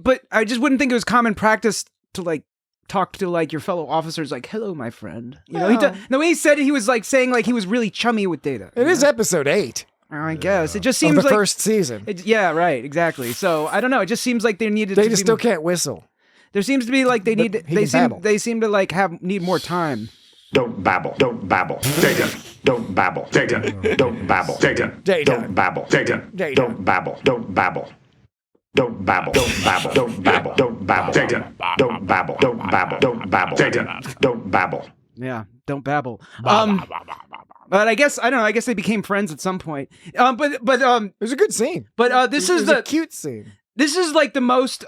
But I just wouldn't think it was common practice to like talk to like your fellow officers like, hello, my friend. You know, the way he said it, he was like saying like he was really chummy with Data. It is episode 8. I guess it just seems of the like first season. Yeah, right, exactly. So I don't know. It just seems like they needed. Data still can't whistle. There seems to be like they need. They seem to like need more time. Don't babble. Don't babble. Data. Don't babble. Data. Don't babble. Data. Don't babble. Data. Don't babble. Don't babble. Don't babble. Don't babble. Don't babble. Don't babble. Data. Don't babble. Don't babble. Don't babble. Data. Don't babble. Yeah, don't babble. But I guess I don't know. I guess they became friends at some point. But it was a good scene. But this is a cute scene. This is like the most.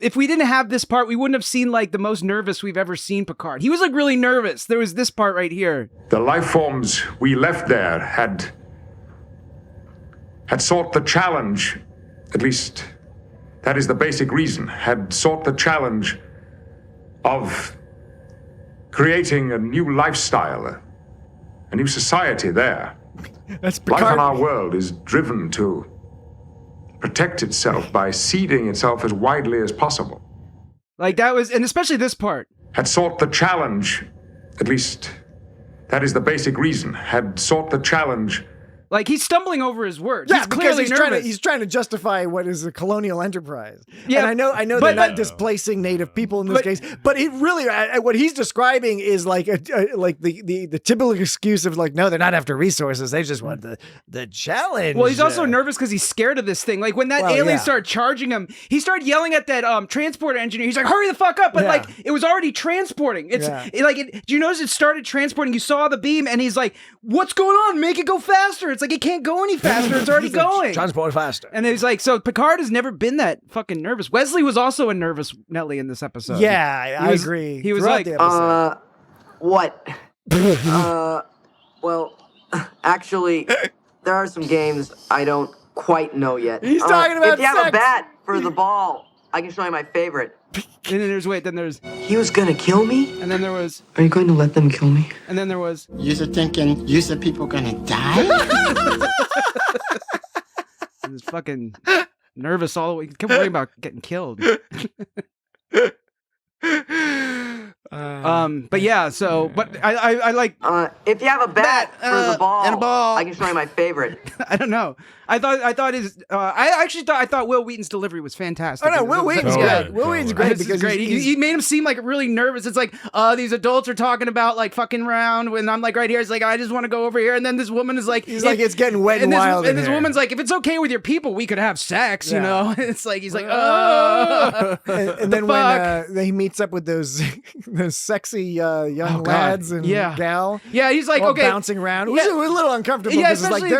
If we didn't have this part, we wouldn't have seen like the most nervous we've ever seen Picard. He was like really nervous. There was this part right here. The life forms we left there had sought the challenge, at least that is the basic reason, had sought the challenge of creating a new lifestyle, a new society there. That's Picard. Life on our world is driven to protect itself by seeding itself as widely as possible. Like that was, and especially this part. Had sought the challenge, at least that is the basic reason, had sought the challenge. Like he's stumbling over his words. Yeah, he's clearly nervous. He's trying to justify what is a colonial enterprise. Yeah, and I know they're not displacing native people in this case, but it really what he's describing is like the typical excuse of like, no, they're not after resources. They just want the challenge. Well, he's also nervous because he's scared of this thing. Like when that alien started charging him, he started yelling at that transporter engineer. He's like, "Hurry the fuck up!" But like it was already transporting. Do you notice it started transporting? You saw the beam, and he's like, "What's going on? Make it go faster!" It's like it can't go any faster. It's already going. Transport faster. And he's like, so Picard has never been that fucking nervous. Wesley was also a nervous Nelly in this episode. Yeah, I agree. He was like, what? Well, actually, there are some games I don't quite know yet. He's talking about if you have a sex. bat for the ball, I can show you my favorite. And then there's He was gonna kill me? And then there was, are you going to let them kill me? And then there was, You're thinking, people gonna die? he was fucking nervous all the way. He kept worrying about getting killed. But yeah, so but I like If you have a bat for the ball, and a ball. I can show you my favorite. I don't know. I thought Will Wheaton's delivery was fantastic. Oh no, Will Wheaton's good. Will Wheaton's great This is because great. He made him seem like really nervous. It's like, these adults are talking about like fucking around when I'm like right here. It's like I just want to go over here, and then this woman is like, he's like, it's getting wet and wild. And this woman's like, if it's okay with your people, we could have sex. You know, it's like he's like, and then when he meets up with those sexy young lads and gal, he's like, okay, bouncing around. It was a little uncomfortable because it's like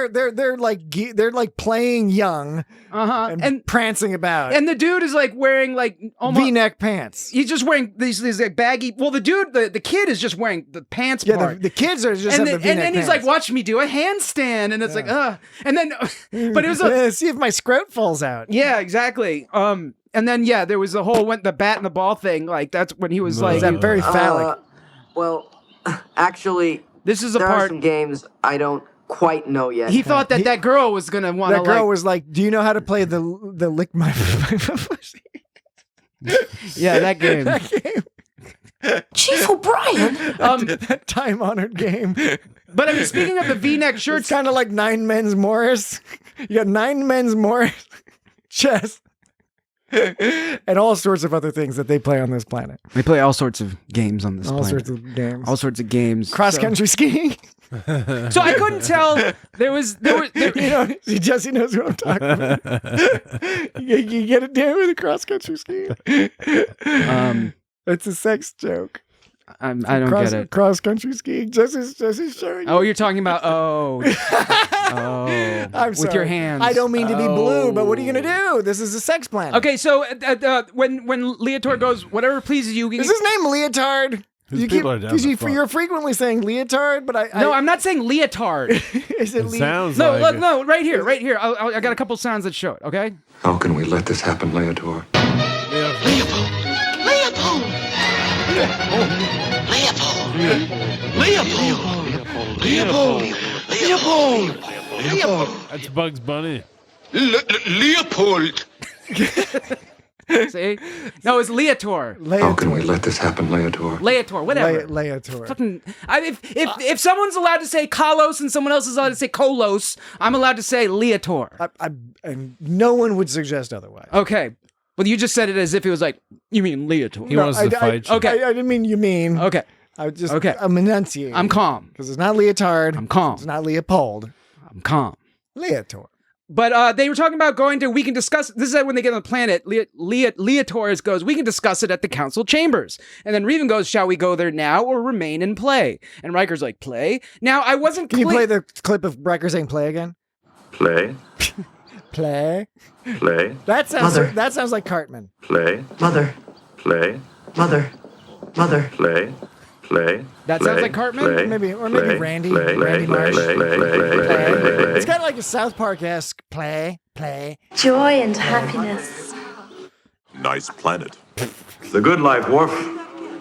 they're like playing young, and prancing about. And the dude is like wearing like almost V-neck pants. He's just wearing these like baggy. Well, the kid is just wearing the pants part. The kids are just have the V-neck and then he's pants. like, watch me do a handstand, and it's like, and then, but it was see if my scrot falls out. Yeah, exactly. And then there was the whole the bat and the ball thing. Like that's when he was like, that very phallic. Well, actually, this is a there part. Are some games I don't quite know yet. He thought that girl was gonna want. That girl was like, "Do you know how to play the lick my pussy?" Yeah, that game. Chief O'Brien. That time-honored game. But I mean, speaking of the V-neck shirts, it's kind of like Nine Men's Morris. You got Nine Men's Morris, chess, and all sorts of other things that they play on this planet. They play all sorts of games on this planet. All sorts of games. Cross-country skiing. So I couldn't tell. There was Jesse knows what I'm talking about. you get it down with a cross-country skiing. It's a sex joke. I don't get it. Cross-country skiing. Jesse's showing you. Oh, you're talking about I'm with sorry. your hands. I don't mean to be blue, but what are you gonna do? This is a sex planet. Okay, so when Leotard goes, whatever pleases you. Is his name Leotard? You're frequently saying leotard, but no, I'm not saying leotard. Is it sounds no, like look, it. no, right here. I got a couple sounds that show it. Okay. How can we let this happen, Leotor? Leopold. That's Bugs Bunny. Leopold. See? No, it's Leotor. How can we let this happen, Leotor? Leotor, whatever. Leotor. Fucking, if someone's allowed to say Kalos and someone else is allowed to say Kolos, I'm allowed to say Leotor. And no one would suggest otherwise. Okay. Well, you just said it as if it was like, you mean Leotor. He wants to fight you. Okay. I didn't mean you mean. Okay. I'm enunciating. I'm calm. Because it's not leotard. I'm calm. It's not Leopold. I'm calm. Leotor. But they were talking about we can discuss, this is when they get on the planet, Leotor goes, we can discuss it at the council chambers. And then Revan goes, shall we go there now or remain and play? And Riker's like, play? Now, I wasn't Can you play the clip of Riker saying play again? Play. Play. Play. That sounds like Cartman. Play. Mother. Play. Mother. Play. Play. That sounds like Cartman? Play. Maybe Randy. Play. Randy Marsh. Play. It's kind of like a South Park-esque play. Joy and happiness. Nice planet. The good life, Worf.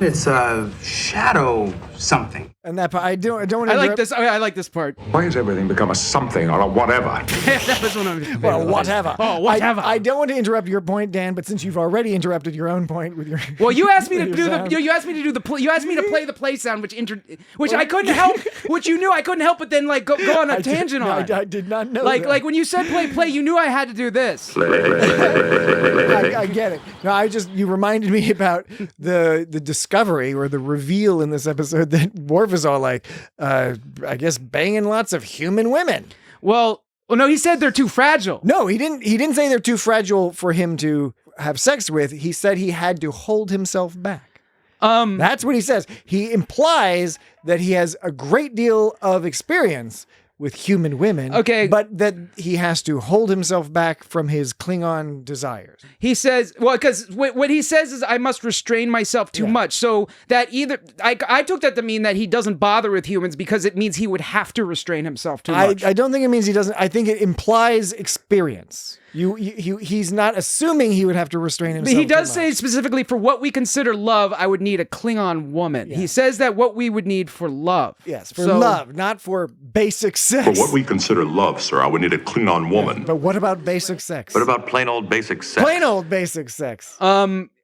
It's a shadow something. And that part, I don't want to. I like this part. Why has everything become a something or a whatever? That was one of my Well, whatever. Oh, whatever. I don't want to interrupt your point, Dan, but since you've already interrupted your own point with your. Well, you asked me to your do sound. you asked me to do the you asked me to play the play sound, which I couldn't help, which you knew I couldn't help, but then like go on a tangent on. I did not know. Like when you said play, you knew I had to do this. I get it. No, you reminded me about the discovery or the reveal in this episode that Worf is all like, I guess banging lots of human women. Well, no, he said they're too fragile. No, he didn't. He didn't say they're too fragile for him to have sex with. He said he had to hold himself back. That's what he says. He implies that he has a great deal of experience with human women. Okay. But that he has to hold himself back from his Klingon desires. He says, well, because what he says is I must restrain myself too much. So that either, I took that to mean that he doesn't bother with humans because it means he would have to restrain himself too much. I don't think it means he doesn't. I think it implies experience. He's not assuming he would have to restrain himself. He does say specifically for what we consider love, I would need a Klingon woman. Yeah. He says that what we would need for love. Yes, for love, not for basic sex. For what we consider love, sir, I would need a Klingon woman. But what about basic sex? What about plain old basic sex? Plain old basic sex.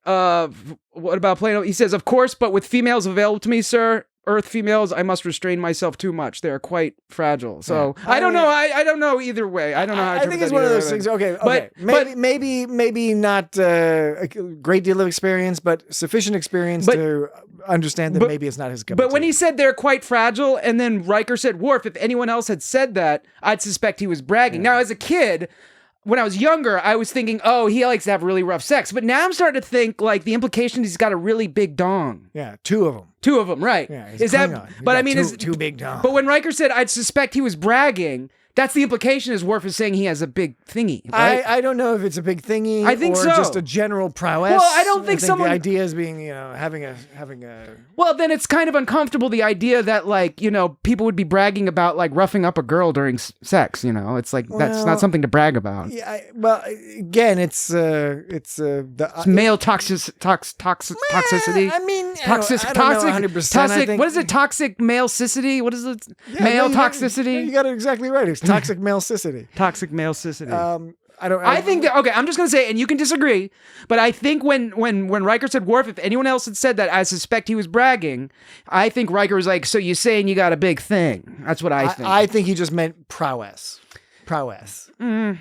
What about Plano? He says, of course, but with females available to me, sir, Earth females, I must restrain myself too much. They are quite fragile. So I don't know. I don't know either way. I don't know how I think it's one of those things. Okay. But maybe not a great deal of experience, but sufficient experience to understand that maybe it's not his cup of But when tea. he said they're quite fragile, and then Riker said, Worf, if anyone else had said that, I'd suspect he was bragging. Now, as a kid, when I was younger, I was thinking, oh, he likes to have really rough sex. But now I'm starting to think, like, the implication is he's got a really big dong. Yeah, two of them. Two of them, right. Yeah, he's is a that? Klingon. He's But got I mean, two big dongs. But when Riker said, I'd suspect he was bragging, that's the implication is Worf is saying he has a big thingy, right? I don't know if it's a big thingy I think or so. just a general prowess. Well, I don't think someone... the idea is being, having a Well, then it's kind of uncomfortable, the idea that, like, people would be bragging about, like, roughing up a girl during sex, It's like, that's not something to brag about. Yeah, well, again, it's male toxicity. I mean, toxic. I don't know 100%, Toxic. I think. What is it? Toxic male cicity? What is it? Yeah, male no, toxicity. You got it exactly right. It's toxic male cicity. Toxic male cicity. I think that, okay, I'm just going to say, and you can disagree, but I think when Riker said, Worf, if anyone else had said that, I suspect he was bragging. I think Riker was like, so you're saying you got a big thing. That's what I think. I think he just meant prowess. Vigor.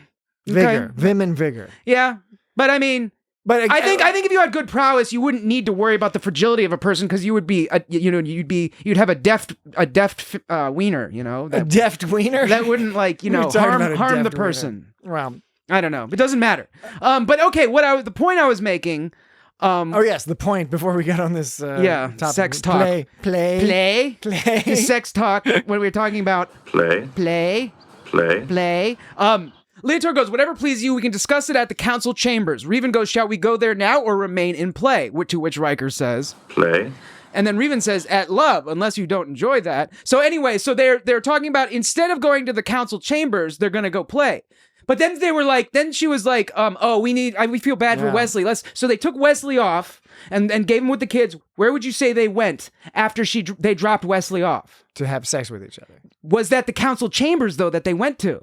Okay. Vim and vigor. Yeah, but I mean... But I think if you had good prowess, you wouldn't need to worry about the fragility of a person because you would be, you'd have a deft wiener, a deft wiener that wouldn't harm the person. Well, I don't know. It doesn't matter. But okay, the point I was making. Oh yes, the point before we got on this. Topic. Sex talk. Play. Sex talk. When we were talking about play. Leotor goes, whatever pleases you, we can discuss it at the council chambers. Revan goes, shall we go there now or remain in play? To which Riker says, play. And then Revan says, at love, unless you don't enjoy that. So anyway, they're talking about instead of going to the council chambers, they're going to go play. But then she was like, we feel bad for Wesley. So they took Wesley off and gave him with the kids. Where would you say they went after they dropped Wesley off? To have sex with each other. Was that the council chambers, though, that they went to?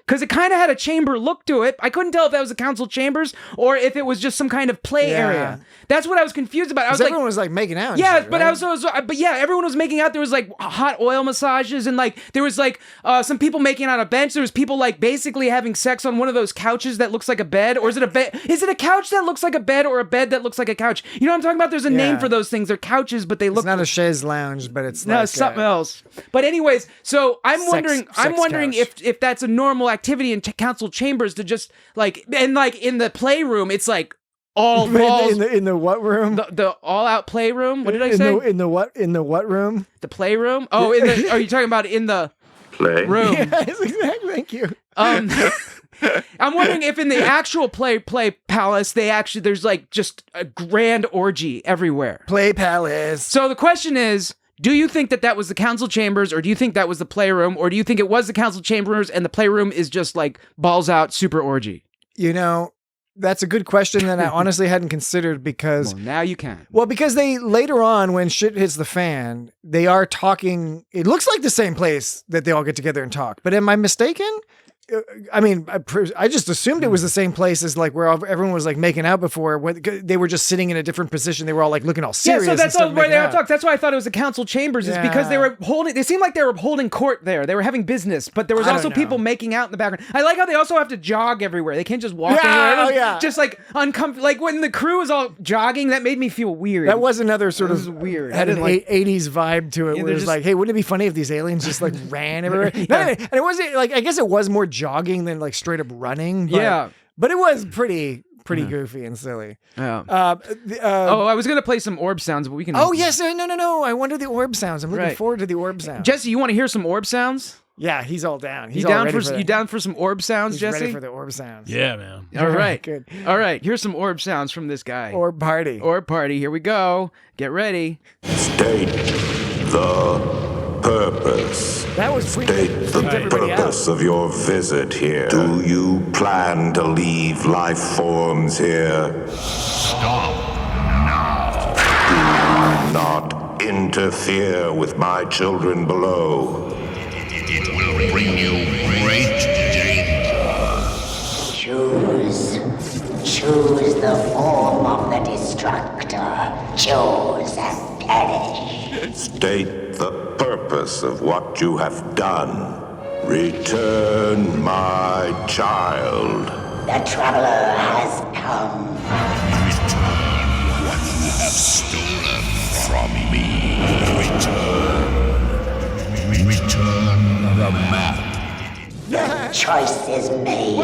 Because it kind of had a chamber look to it. I couldn't tell if that was the council chambers or if it was just some kind of play area. That's what I was confused about. I was like, everyone was like making out. Yeah, shit, but right? Everyone was making out. There was like hot oil massages and like there was like some people making out on a bench. There was people like basically having sex on one of those couches that looks like a bed, or is it a bed? Is it a couch that looks like a bed or a bed that looks like a couch? You know what I'm talking about? There's a name for those things. They're couches, but they look. It's not a chaise lounge, but it's something else. But anyways, so I'm wondering if that's a normal activity in council chambers to just like in the playroom, it's like all balls in the what room? The all out playroom. What did I say? In the what room? The playroom. Oh, are you talking about in the play room? Yes, exactly. Thank you. I'm wondering if in the actual play palace there's like just a grand orgy everywhere. Play palace. So the question is, do you think that was the council chambers, or do you think that was the playroom, or do you think it was the council chambers and the playroom is just like balls out super orgy? That's a good question that I honestly hadn't considered because... Well, now you can. Well, because they, later on, when shit hits the fan, they are talking... It looks like the same place that they all get together and talk. But am I mistaken? I mean, I just assumed it was the same place as like where everyone was like making out before. When they were just sitting in a different position. They were all like looking all serious. Yeah, so that's all where they all talk. That's why I thought it was the council chambers, is because they were holding. They seemed like they were holding court there. They were having business, but there was also people making out in the background. I like how they also have to jog everywhere. They can't just walk everywhere. Just like uncomfortable. Like when the crew was all jogging, that made me feel weird. That was another sort of weird. Had an 80s vibe to it. Where it was like, hey, wouldn't it be funny if these aliens just like ran everywhere? And it wasn't like, I guess it was more jogging than like straight up running. But it was pretty goofy and silly. Yeah. I was gonna play some orb sounds, but we can. Oh yes, no. I wonder the orb sounds. I'm looking forward to the orb sounds. Jesse, you want to hear some orb sounds? Yeah, he's all down. You down for some orb sounds, he's Jesse? Ready for the orb sounds. Yeah, man. All right, good. All right, here's some orb sounds from this guy. Orb party. Here we go. Get ready. State the purpose. That was State the purpose of your visit here. Do you plan to leave life forms here? Stop now. Do not interfere with my children below. It will bring you great danger. Choose the form of the destructor. Choose and perish. State the purpose of what you have done. Return my child. The traveler has come. Return what you have stolen from me. Return the map. The choice is made.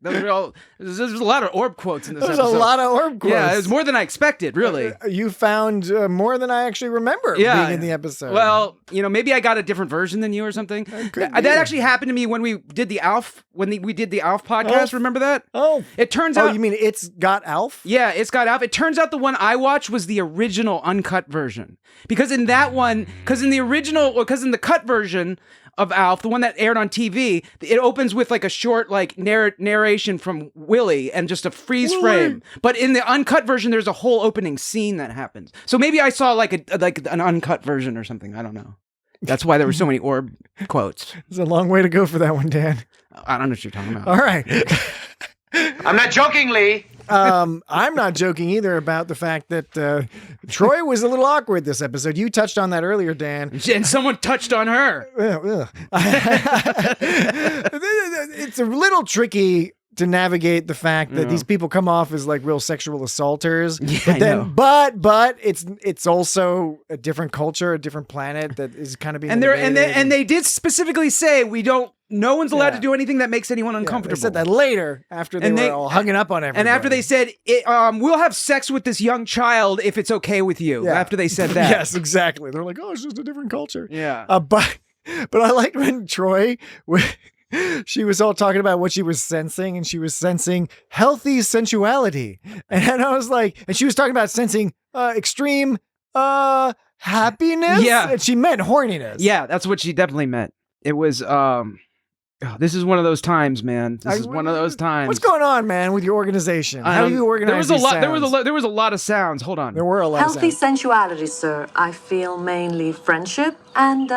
Those are all. There's a lot of orb quotes in this There's episode. a lot of orb quotes. Yeah, it was more than I expected, really. You found more than I actually remember being in the episode. Well, maybe I got a different version than you or something. That actually happened to me when we did the Alf, we did the Alf podcast. Alf? remember that? Oh. It turns out. Oh, you mean It's Got Alf? Yeah, It's Got Alf. It turns out the one I watched was the original uncut version. Because in that one, because in the cut version of Alf, the one that aired on TV, it opens with like a short like narration from Willie and just a freeze frame. But in the uncut version, there's a whole opening scene that happens. So maybe I saw like an uncut version or something. I don't know. That's why there were so many orb quotes. It's a long way to go for that one, Dan. I don't know what you're talking about. All right. I'm not joking, Lee. I'm not joking either about the fact that Troy was a little awkward this episode. You touched on that earlier, Dan. And someone touched on her. It's a little tricky to navigate the fact that these people come off as like real sexual assaulters. Yeah, but it's also a different culture, a different planet that is kind of being and they did specifically say no one's allowed to do anything that makes anyone uncomfortable. They said that later after they were all hugging up on everybody. And after they said, we'll have sex with this young child if it's okay with you. Yeah. After they said that. Yes, exactly. They're like, oh, it's just a different culture. Yeah. But I liked when Troy, she was all talking about what she was sensing, and she was sensing healthy sensuality. And I was like, and she was talking about sensing extreme happiness. Yeah. And she meant horniness. Yeah, that's what she definitely meant. It was, this is one of those times, man. This is one of those times. What's going on, man, with your organization? How do you organize these sounds? There was a lot of sounds. Hold on. There were a lot of Healthy sounds. sensuality, sir. I feel mainly friendship and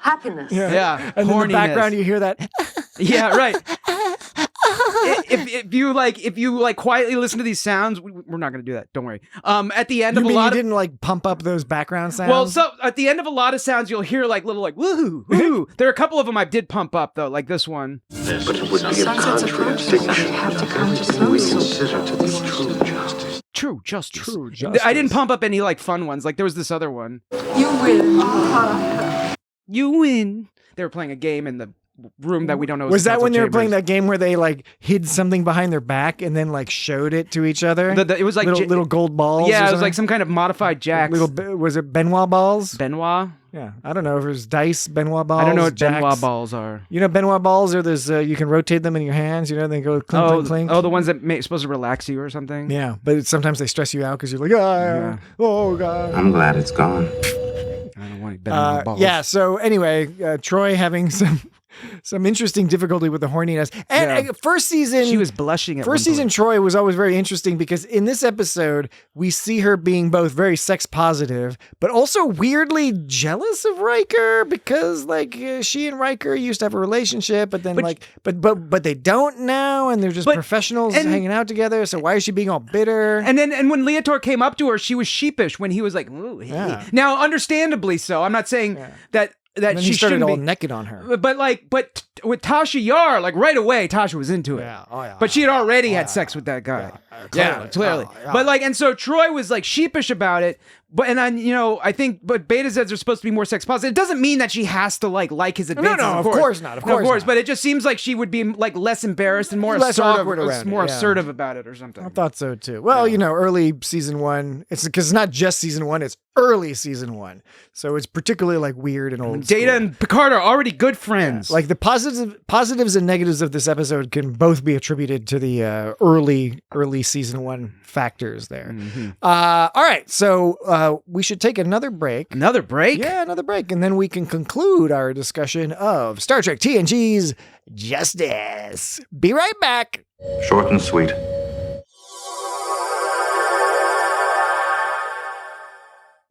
happiness. Yeah. And in the background, you hear that. Yeah, right. If you quietly listen to these sounds, we're not going to do that. Don't worry. At the end of a lot, you didn't like pump up those background sounds. Well, so at the end of a lot of sounds, you'll hear like little like woohoo, woohoo. There are a couple of them I did pump up though, like this one. But it would be a contradiction. We consider to be true justice. True justice. True justice. I didn't pump up any like fun ones. Like there was this other one. You win. You win. They were playing a game in the room that we don't know. Was that when they were playing that game where they like hid something behind their back and then like showed it to each other? It was like little gold balls. Yeah, it was like some kind of modified jacks. Was it Benoit balls? Benoit? Yeah, I don't know if it was dice, Benoit balls. I don't know what jacks. Benoit balls are. You know, Benoit balls are those. You can rotate them in your hands. You know, they go clink, clink, clink. Oh, the ones that supposed to relax you or something. Yeah, but sometimes they stress you out because you're like, oh god. I'm glad it's gone. I don't want any Benoit balls. Yeah. So anyway, Troy having some interesting difficulty with the horniness. And first season, she was blushing. First season, Troy was always very interesting because in this episode, we see her being both very sex positive, but also weirdly jealous of Riker because like she and Riker used to have a relationship, but then but they don't now, and they're just professionals hanging out together. So why is she being all bitter? And when Leotor came up to her, she was sheepish when he was like, ooh, hey. Yeah. Now, understandably so. I'm not saying that she started all be naked on her. But with Tasha Yar, like right away, Tasha was into it. Yeah. Oh yeah. But she had already had sex with that guy. Clearly. But and so Troy was like sheepish about it. But I think Beta Zeds are supposed to be more sex positive. It doesn't mean that she has to like his advances. No, of course not. Of course. But it just seems like she would be like less embarrassed and more less awkward around more assertive about it or something. I thought so too. Well, early season 1. It's because it's not just season 1. It's early season 1. So it's particularly like weird and old. Data and Picard are already good friends. Yeah. Like the positives and negatives of this episode can both be attributed to the early season 1 factors there. Mm-hmm. All right, so we should take another break. Another break? Yeah, another break, and then we can conclude our discussion of Star Trek TNG's Justice. Be right back. Short and sweet.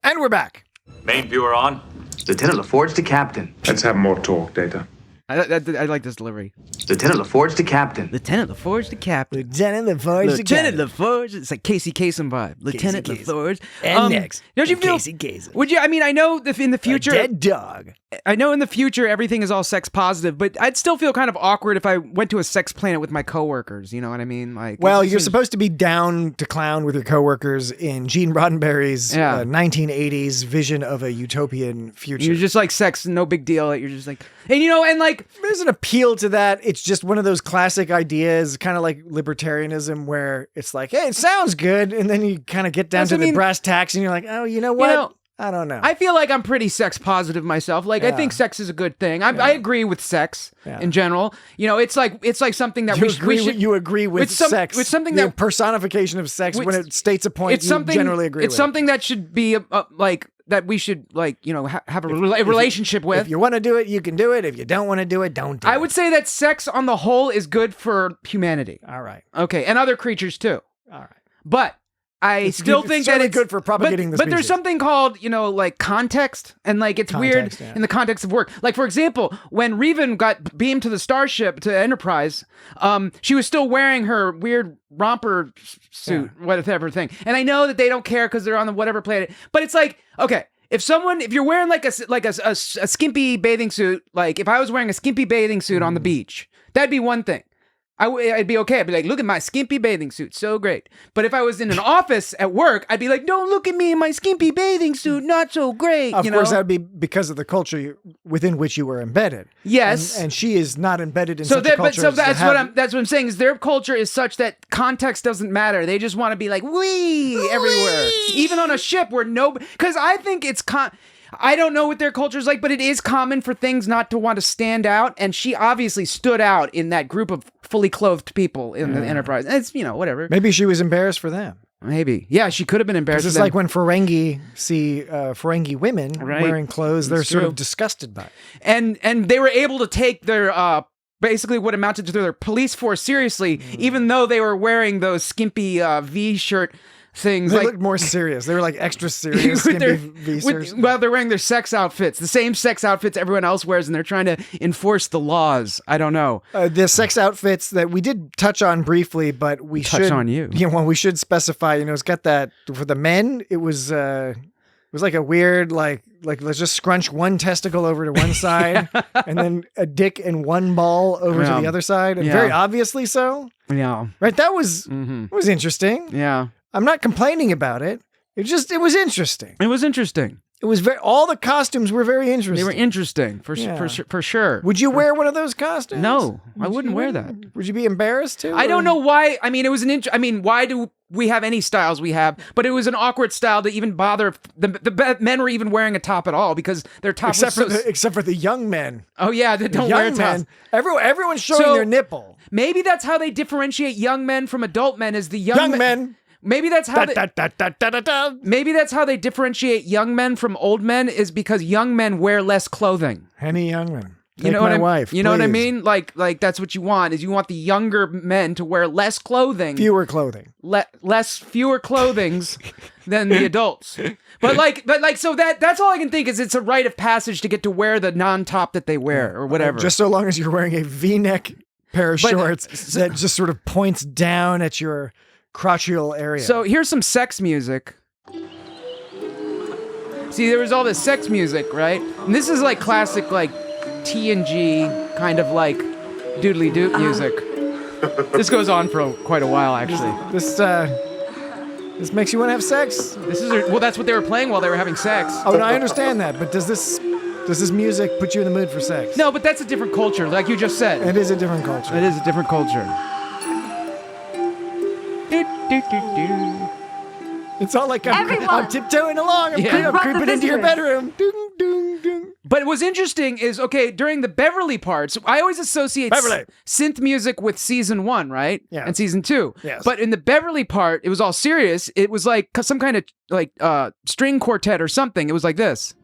And we're back. Main viewer on. Lieutenant LaForge to Captain. Let's have more talk, Data. I like this delivery. Lieutenant LaForge to captain. Lieutenant LaForge to captain. Lieutenant LaForge to Lieutenant captain. LaForge. It's like Casey Kasem vibe. Lieutenant Kasem. LaForge. And next, don't you feel? Casey Kasem. Would you? I mean, I know if in the future, dead dog. I know in the future everything is all sex positive, but I'd still feel kind of awkward if I went to a sex planet with my coworkers. You know what I mean? Like, Well, you're supposed to be down to clown with your coworkers in Gene Roddenberry's 1980s vision of a utopian future. You're just like sex, no big deal. You're just like, and you know, and like, there's an appeal to that. It's just one of those classic ideas, kind of like libertarianism, where it's like, hey, it sounds good, and then you kind of get down to the brass tacks, and you're like, oh, you know what? I don't know. I feel like I'm pretty sex positive myself. Like, I think sex is a good thing. I agree with sex in general. You know, it's like something that we should. You agree with sex. It's something the that personification of sex when it states a point. You generally agree. It's with. Something that should be like that we should like have a relationship with. If you want to do it, you can do it. If you don't want to do it, don't do it. I would say that sex on the whole is good for humanity. All right. Okay, and other creatures too. All right. But I still think that it's good for propagating the But species. there's something called, you know, like context, and like it's weird in the context of work. Like, for example, when Revan got beamed to the starship to Enterprise, she was still wearing her weird romper suit, whatever thing. And I know that they don't care because they're on the whatever planet, but it's like, okay, if you're wearing like a skimpy bathing suit, like if I was wearing a skimpy bathing suit on the beach, that'd be one thing. I'd be okay. I'd be like, look at my skimpy bathing suit. So great. But if I was in an office at work, I'd be like, don't look at me in my skimpy bathing suit. Not so great. Of course, that would be because of the culture within which you were embedded. Yes. And she is not embedded in such a culture. So that's what I'm saying is their culture is such that context doesn't matter. They just want to be like, wee everywhere. Even on a ship where because I think it's I don't know what their culture is like, but it is common for things not to want to stand out. And she obviously stood out in that group of fully clothed people in the Enterprise. And it's, whatever. Maybe she was embarrassed for them. Maybe. Yeah, she could have been embarrassed. It's like when Ferengi see Ferengi women wearing clothes, they're sort of disgusted by it. And they were able to take their basically what amounted to their police force seriously, even though they were wearing those skimpy V-shirt things. They looked more serious. They were like extra serious. Well, they're wearing their sex outfits, the same sex outfits everyone else wears, and they're trying to enforce the laws. I don't know. The sex outfits that we did touch on briefly, but we should touch on you. Yeah, well, we should specify. It's got that for the men. It was like a weird like let's just scrunch one testicle over to one side, and then a dick and one ball over to the other side, and very obviously so. Yeah. Right. That was interesting. Yeah. I'm not complaining about it. It was interesting. It was interesting. It was all the costumes were very interesting. They were interesting for sure. Would you wear one of those costumes? No, I wouldn't wear that. Would you be embarrassed too? I don't know why. I mean, it was why do we have any styles we have? But it was an awkward style to even bother. The men were even wearing a top at all because their top except for the young men. Oh yeah, they don't wear tops. Everyone's showing their nipple. Maybe that's how they differentiate young men from adult men. Is the young men. Maybe that's how maybe that's how they differentiate young men from old men is because young men wear less clothing. Any young men. You know what I mean? Like that's what you want is you want the younger men to wear less clothing. Fewer clothing. Fewer clothings than the adults. But so that's all I can think is it's a rite of passage to get to wear the non-top that they wear or whatever. Just so long as you're wearing a V-neck pair of shorts that just sort of points down at your crotchal area. So here's some sex music. See, there was all this sex music, right? And this is like classic, like TNG kind of like doodly doot music. This goes on for quite a while, actually. This makes you want to have sex. That's what they were playing while they were having sex. Oh, no, I understand that, but does this music put you in the mood for sex? No, but that's a different culture, like you just said. It is a different culture. It is a different culture. It's all like I'm tiptoeing along. I'm creeping into your bedroom. Ding, ding, ding. But what's interesting is, during the Beverly parts, I always associate synth music with season 1, right? Yeah. And season 2. Yes. But in the Beverly part, it was all serious. It was like some kind of like string quartet or something. It was like this.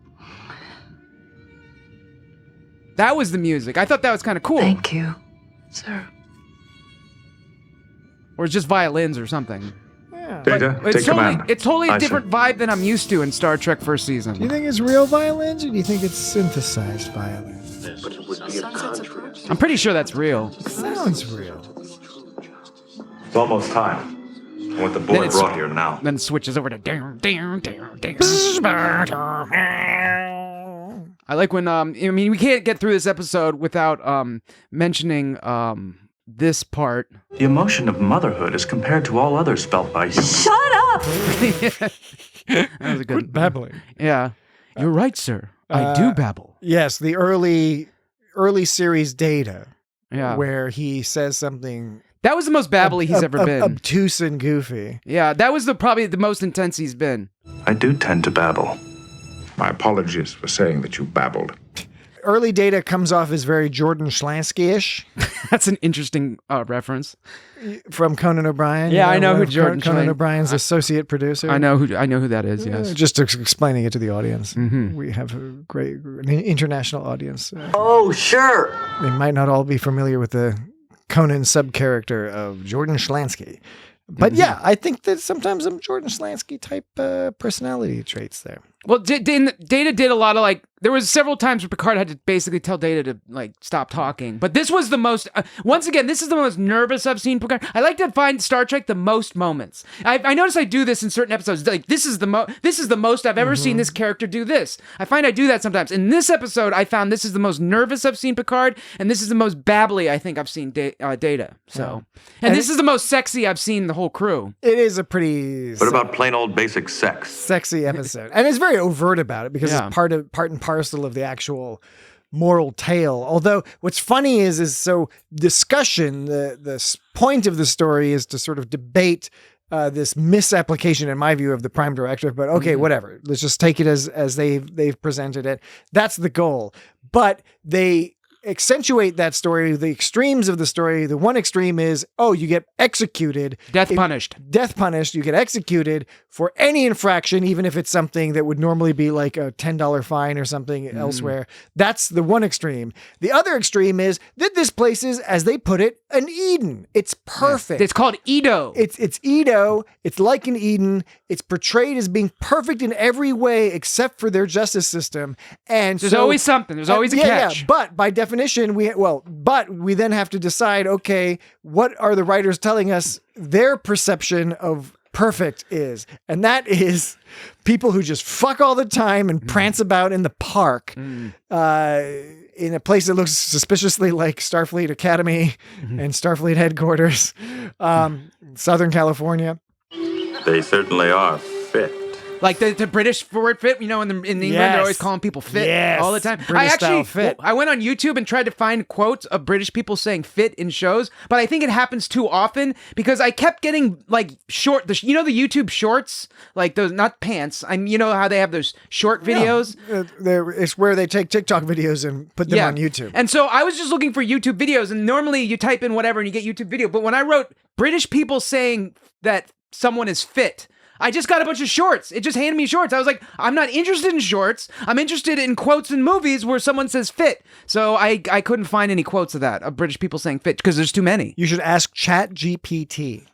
That was the music. I thought that was kind of cool. Thank you, sir. Or it's just violins or something. Yeah. Data, take command. It's totally a different vibe than I'm used to in Star Trek first season. Do you think it's real violins or do you think it's synthesized violins? but it would be a contrast. I'm pretty sure that's real. Sounds real. It's almost time. I want the boy brought here now. Then it switches over to I like when I mean we can't get through this episode without mentioning this part. The emotion of motherhood is compared to all others felt by humans. Shut up! That was a good babbling. Yeah. You're right, sir. I do babble. Yes, the early series Data. Yeah. Where he says something. That was the most babbly he's ever been. Obtuse and goofy. Yeah, that was probably the most intense he's been. I do tend to babble. My apologies for saying that you babbled. Early Data comes off as very Jordan Schlansky-ish. That's an interesting reference. From Conan O'Brien. Yeah, I know who Jordan Conan O'Brien's associate producer. I know who that is, yes. Just explaining it to the audience. Mm-hmm. We have a great international audience. Oh, sure. They might not all be familiar with the Conan sub-character of Jordan Schlansky. But yeah, I think that sometimes some Jordan Schlansky type personality traits there. Well, Data did a lot of there was several times where Picard had to basically tell Data to stop talking. But this was the most, once again, this is the most nervous I've seen Picard. I like to find Star Trek the most moments. I notice I do this in certain episodes. This is the most I've ever seen this character do this. I find I do that sometimes. In this episode, I found this is the most nervous I've seen Picard, and this is the most babbly I think I've seen Data. So, and this is the most sexy I've seen the whole crew. It is a pretty What about plain old basic sex? Sexy episode. And it's very overt about it because it's part and parcel of the actual moral tale. Although what's funny is so discussion, the point of the story is to sort of debate this misapplication, in my view, of the Prime Directive. But okay, whatever. Let's just take it as they've presented it. That's the goal. But they accentuate that story, the extremes of the story. The one extreme is, you get executed. Death punished. You get executed for any infraction, even if it's something that would normally be like a $10 fine or something elsewhere. That's the one extreme. The other extreme is that this place is, as they put it, an Eden. It's perfect. It's called Edo. It's Edo. It's like an Eden. It's portrayed as being perfect in every way except for their justice system. And there's always something. There's always a catch. Yeah, but by definition, we then have to decide, okay, what are the writers telling us their perception of perfect is? And that is people who just fuck all the time and prance about in the park in a place that looks suspiciously like Starfleet Academy and Starfleet headquarters, Southern California. They certainly are fit. Like the British word fit, in England, they're always calling people fit all the time. British style fit. I went on YouTube and tried to find quotes of British people saying fit in shows, but I think it happens too often because I kept getting short, the YouTube shorts, like those, not pants. How they have those short videos? It's where they take TikTok videos and put them on YouTube. And so I was just looking for YouTube videos, and normally you type in whatever and you get YouTube video. But when I wrote British people saying that someone is fit, I just got a bunch of shorts. It just handed me shorts. I was like, I'm not interested in shorts. I'm interested in quotes in movies where someone says fit. So I couldn't find any quotes of that, of British people saying fit, because there's too many. You should ask ChatGPT.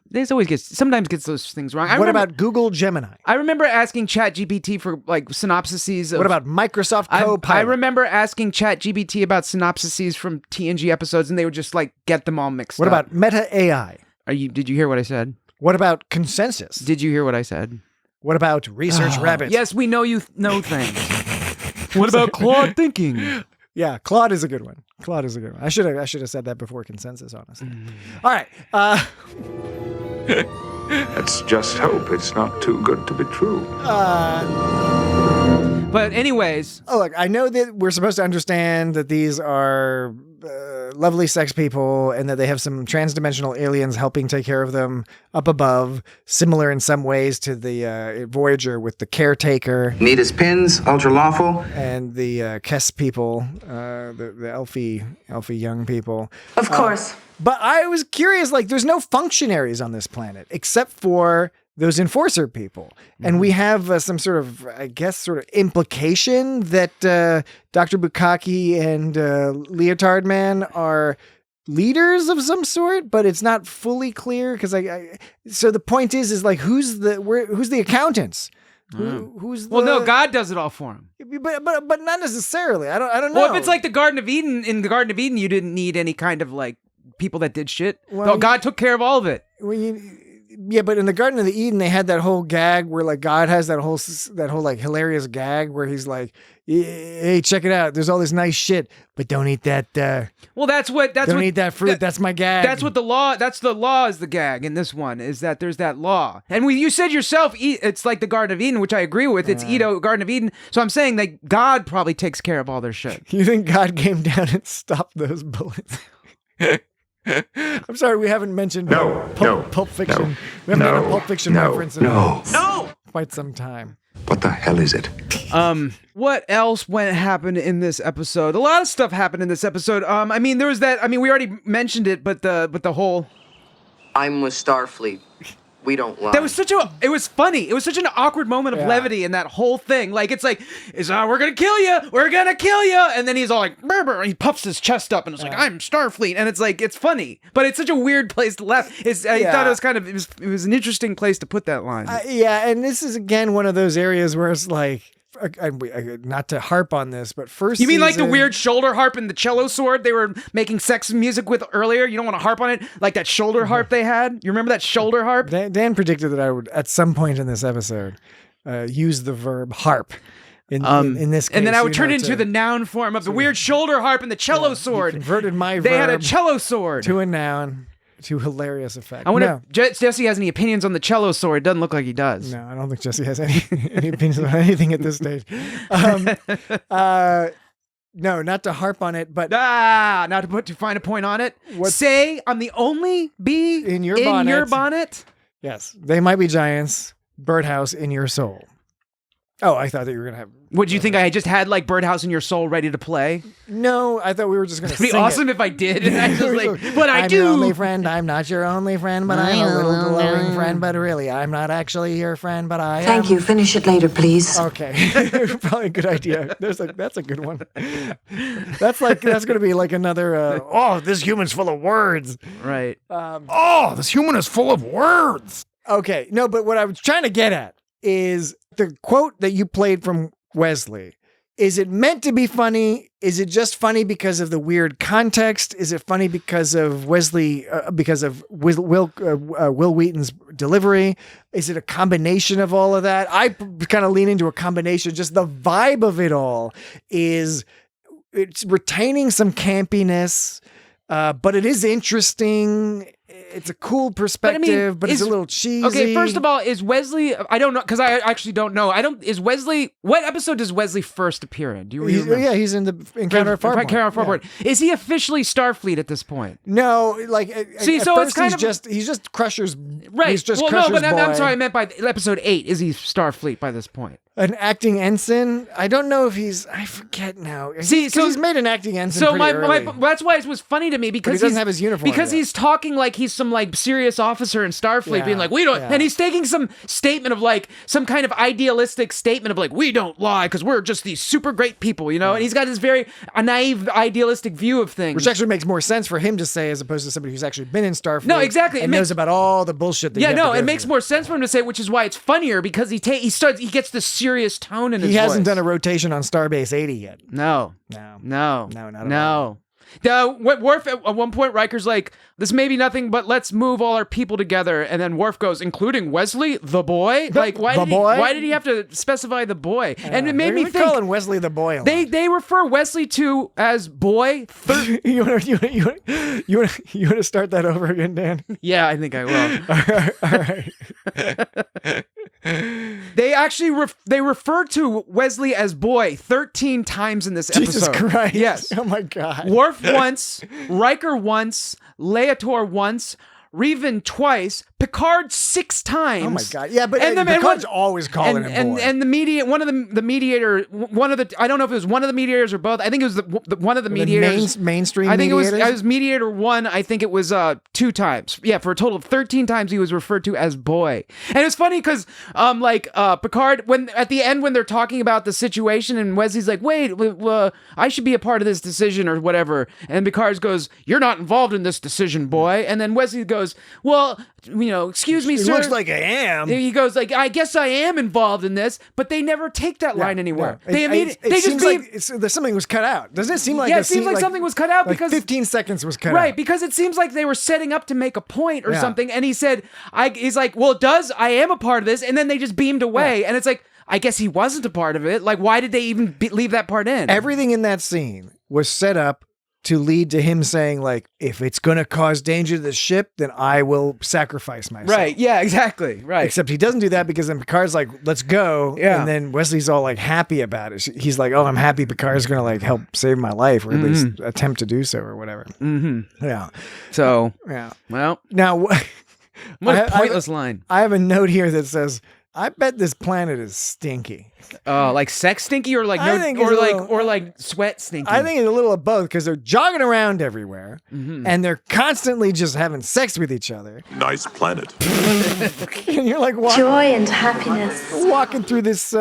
Sometimes gets those things wrong. What about Google Gemini? I remember asking ChatGPT for synopsises. What about Microsoft Copilot? I remember asking ChatGPT about synopsises from TNG episodes, and they would just get them all mixed up. What about Meta AI? Did you hear what I said? What about consensus? Did you hear what I said? What about research rabbits? Yes, we know you know things. What about Claude thinking? Yeah, Claude is a good one. I should have said that before consensus, honestly. All right. Let's just hope it's not too good to be true. But anyways. Oh, look, I know that we're supposed to understand that these are lovely sex people and that they have some transdimensional aliens helping take care of them up above, similar in some ways to the Voyager with the caretaker. Neat as pins, ultra lawful. And the Kess people, the elfie young people. Of course. But I was curious, there's no functionaries on this planet except for those enforcer people. And we have some sort of implication that Dr. Bukkake and Leotard Man are leaders of some sort, but it's not fully clear because so the point is who's the accountants? Who's the... Well, no, God does it all for him. But not necessarily. I don't know. Well, if it's like the Garden of Eden, in the Garden of Eden, you didn't need any kind of like people that did shit. Well, God took care of all of it. Yeah, but in the Garden of the Eden, they had that whole gag where like God has that whole like hilarious gag where he's like, "Hey, check it out. There's all this nice shit, but don't eat that. Don't eat that fruit. That's my gag. That's what the law. That's the law is the gag in this one is that there's that law. And you said yourself, it's like the Garden of Eden, which I agree with. It's Garden of Eden. So I'm saying that God probably takes care of all their shit. You think God came down and stopped those bullets? I'm sorry, we haven't mentioned Pulp Fiction. We haven't done a Pulp Fiction reference in quite some time. What the hell is it? What else happened in this episode? A lot of stuff happened in this episode. I mean, there was that. I mean, we already mentioned it, but the whole. I'm with Starfleet. We don't lie. That was it was funny. It was such an awkward moment of levity in that whole thing. Like, it's like, we're going to kill you. We're going to kill you. And then he's all like, burr, burr, and he puffs his chest up and it's like, I'm Starfleet. And it's like, it's funny, but it's such a weird place to laugh. I thought it was it was an interesting place to put that line. And this is again, one of those areas where it's like, not to harp on this, but first you mean like the weird shoulder harp and the cello sword they were making sex music with earlier? You don't want to harp on it? Like that shoulder harp they had? You remember that shoulder harp? Dan predicted that I would, at some point in this episode, use the verb harp. In this case, and then I would turn it into the noun form of the weird shoulder harp and the cello sword. Converted my verb. They had a cello sword. To a noun. To hilarious effect. I wonder if Jesse has any opinions on the cello sword. It doesn't look like he does. No, I don't think Jesse has any opinions on anything at this stage. No, not to harp on it, but not to find a point on it. Say I'm the only bee in your bonnet. Yes, they might be giants. Birdhouse in your soul. Oh, I thought that you were gonna have. Would you think I just had like Birdhouse in Your Soul ready to play? No, I thought we were just gonna. It'd be awesome if I did. And I just like, but I I'm do. Your only friend. I'm not your only friend, but I'm a little glowing friend. But really, I'm not actually your friend, but I am. Thank you. Finish it later, please. Okay, probably a good idea. That's a good one. That's gonna be like another. This human's full of words. Right. This human is full of words. Okay, no, but what I was trying to get at is the quote that you played from Wesley. Is it meant to be funny? Is it just funny because of the weird context? Is it funny because of Wesley, because of Will Wheaton's delivery? Is it a combination of all of that? I kind of lean into a combination. Just the vibe of it all it's retaining some campiness, but it is interesting. It's a cool perspective, but it's a little cheesy. Okay, first of all, is Wesley? I don't know because I actually don't know. Is Wesley? What episode does Wesley first appear in? Do you remember? Yeah, he's in the Encounter at Farpoint. Yeah. Is he officially Starfleet at this point? No, like see, so it's kind of he's just Crusher's right. He's just Crusher's boy. I'm sorry. I meant by episode 8. Is he Starfleet by this point? An acting ensign? I don't know if I forget now. See, so he's made an acting ensign. So early. that's why it was funny to me because he doesn't have his uniform. Because he's talking like he's some like serious officer in Starfleet, being like, we don't, and he's taking some statement of like some kind of idealistic statement of like, we don't lie because we're just these super great people, you know. And he's got this very naive, idealistic view of things, which actually makes more sense for him to say as opposed to somebody who's actually been in Starfleet. No, exactly, and knows about all the bullshit. That it makes more sense for him to say, which is why it's funnier because he gets this serious tone in his voice. He hasn't done a rotation on Starbase 80 yet. No. Not at all. Worf at one point, Riker's like, this may be nothing, but let's move all our people together. And then Worf goes, including Wesley, the boy? Like, why did he have to specify the boy? And it made me think. Calling Wesley the boy. They refer Wesley to as boy. You want to start that over again, Dan? Yeah, I think I will. All right. They actually they refer to Wesley as boy 13 times in this episode. Jesus Christ. Yes. Oh my God. Worf once, Riker once, Leator once, Revan twice, Picard 6 times. Oh my God! Yeah, but Picard's always calling him boy. And the mediator, I don't know if it was one of the mediators or both. I think it was one of the mediators. Mainstream. I think mediators? it was mediator 1. I think it was 2 times. Yeah, for a total of 13 times he was referred to as boy. And it's funny because Picard, when at the end when they're talking about the situation and Wesley's like, wait, I should be a part of this decision or whatever, and Picard goes, you're not involved in this decision, boy. And then Wesley goes, goes, well, excuse me, sir. It looks like I am. He goes like, I guess I am involved in this, but they never take that line anywhere. No. They immediately, they just like something was cut out. Doesn't it seem like? Yeah, it seems like something was cut out because 15 seconds was cut out. Right, because it seems like they were setting up to make a point or something, and he said, he's like, well, I am a part of this, and then they just beamed away, and it's like, I guess he wasn't a part of it. Like, why did they even leave that part in? Everything in that scene was set up to lead to him saying, like, if it's going to cause danger to the ship, then I will sacrifice myself. Right, yeah, exactly, right. Except he doesn't do that because then Picard's like, let's go. Yeah. And then Wesley's all like happy about it. He's like, oh, I'm happy Picard's going to like help save my life or at least attempt to do so or whatever. Mm-hmm. Yeah. So, yeah. Well. Now, what a pointless line. I have a note here that says, I bet this planet is stinky. Like sex stinky or like or like sweat stinky. I think it's a little of both because they're jogging around everywhere and they're constantly just having sex with each other. Nice planet. And you're like joy and happiness. Walking through this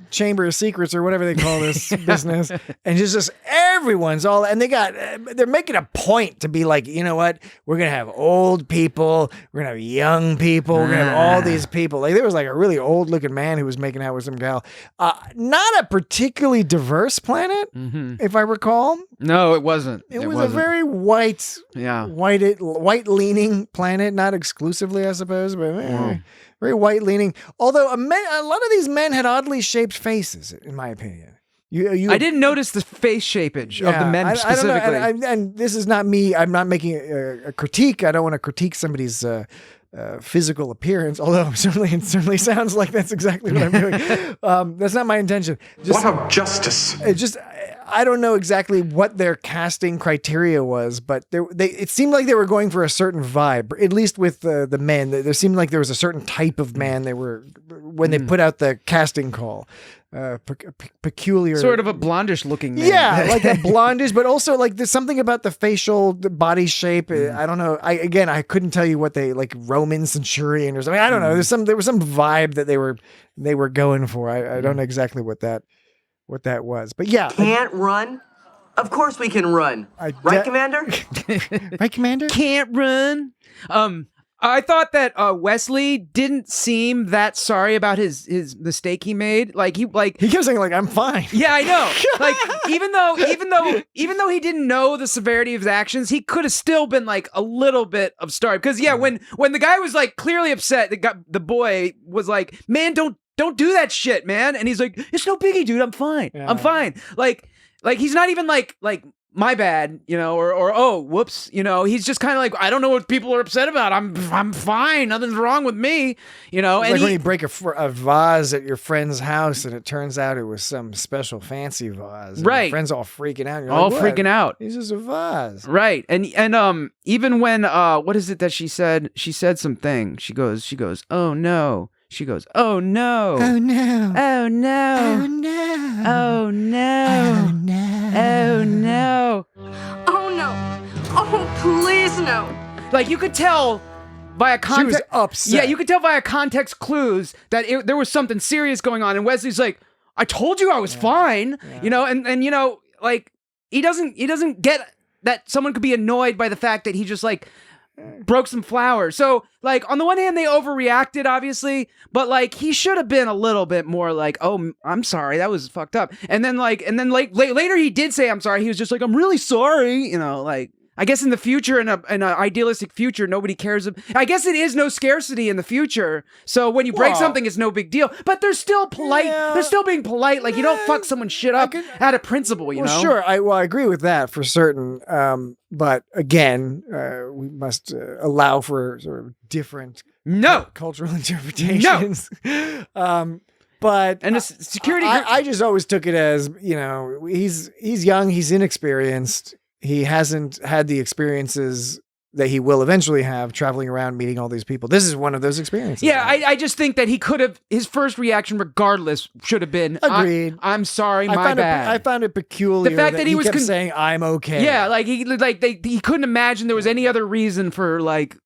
chamber of secrets or whatever they call this business, and just everyone's all, and they're making a point to be like, you know what, we're gonna have old people, we're gonna have young people, we're gonna have all these people. Like there was like a really old looking man who was making out with some gal. Not a particularly diverse planet, if I recall. No, it wasn't. It was a very white, white leaning planet, not exclusively, I suppose, but very white leaning. Although a lot of these men had oddly shaped faces, in my opinion. I didn't notice the face shapeage of the men specifically. I don't know, and this is not me. I'm not making a critique. I don't want to critique somebody's physical appearance, although it certainly sounds like that's exactly what I'm doing. That's not my intention. What of justice? I don't know exactly what their casting criteria was, but it seemed like they were going for a certain vibe, at least with the men. There seemed like there was a certain type of man they were, when they put out the casting call. Peculiar, sort of a blondish looking man. Yeah, like a blondish, but also like there's something about the body shape. I don't know. I couldn't tell you what they like, Roman centurion or something. I don't know. There was some vibe that they were going for. I don't know exactly what that was, but yeah. Can't run? Of course we can run. Right, Commander? Right, Commander? Can't run. I thought that Wesley didn't seem that sorry about his mistake he made. He kept saying like, I'm fine. Yeah, I know. Like even though he didn't know the severity of his actions, he could have still been like a little bit of sorry. Because when the guy was like clearly upset, the boy was like, man, don't do that shit, man. And he's like, it's no biggie, dude. I'm fine. Yeah. I'm fine. Like he's not even like my bad, or oh, whoops, he's just kind of like, I don't know what people are upset about. I'm fine. Nothing's wrong with me, It's like when you break a vase at your friend's house and it turns out it was some special fancy vase. And right. Your friend's all freaking out. You're all like, freaking out. It's just a vase. Right. And even when, what is it that she said? She said something. She goes, oh no. She goes, oh no. Oh no. Oh no. Oh no. Oh no. Oh no. Oh no. Oh no. Oh, please no. Like you could tell via context. She was upset. Yeah, you could tell via context clues that there was something serious going on. And Wesley's like, I told you I was fine. Yeah. And like he doesn't get that someone could be annoyed by the fact that he just like broke some flowers. So like on the one hand they overreacted obviously, but like he should have been a little bit more like, oh, I'm sorry, that was fucked up. And then later he did say I'm sorry. He was just like, I'm really sorry, like I guess in the future, in an idealistic future, nobody cares. I guess it is no scarcity in the future. So when you break something, it's no big deal. But they're still polite. Yeah. They're still being polite. Like you don't fuck someone's shit up out of principle, you know? Sure. I agree with that for certain. But again, we must allow for sort of different cultural interpretations. No. But and the security. I just always took it as, he's young, he's inexperienced. He hasn't had the experiences that he will eventually have traveling around meeting all these people. This is one of those experiences. Yeah, I just think that he could have, his first reaction regardless should have been, agreed. I'm sorry, my bad. I found it peculiar the fact that he was kept saying, I'm okay. Yeah, like he couldn't imagine there was any other reason for like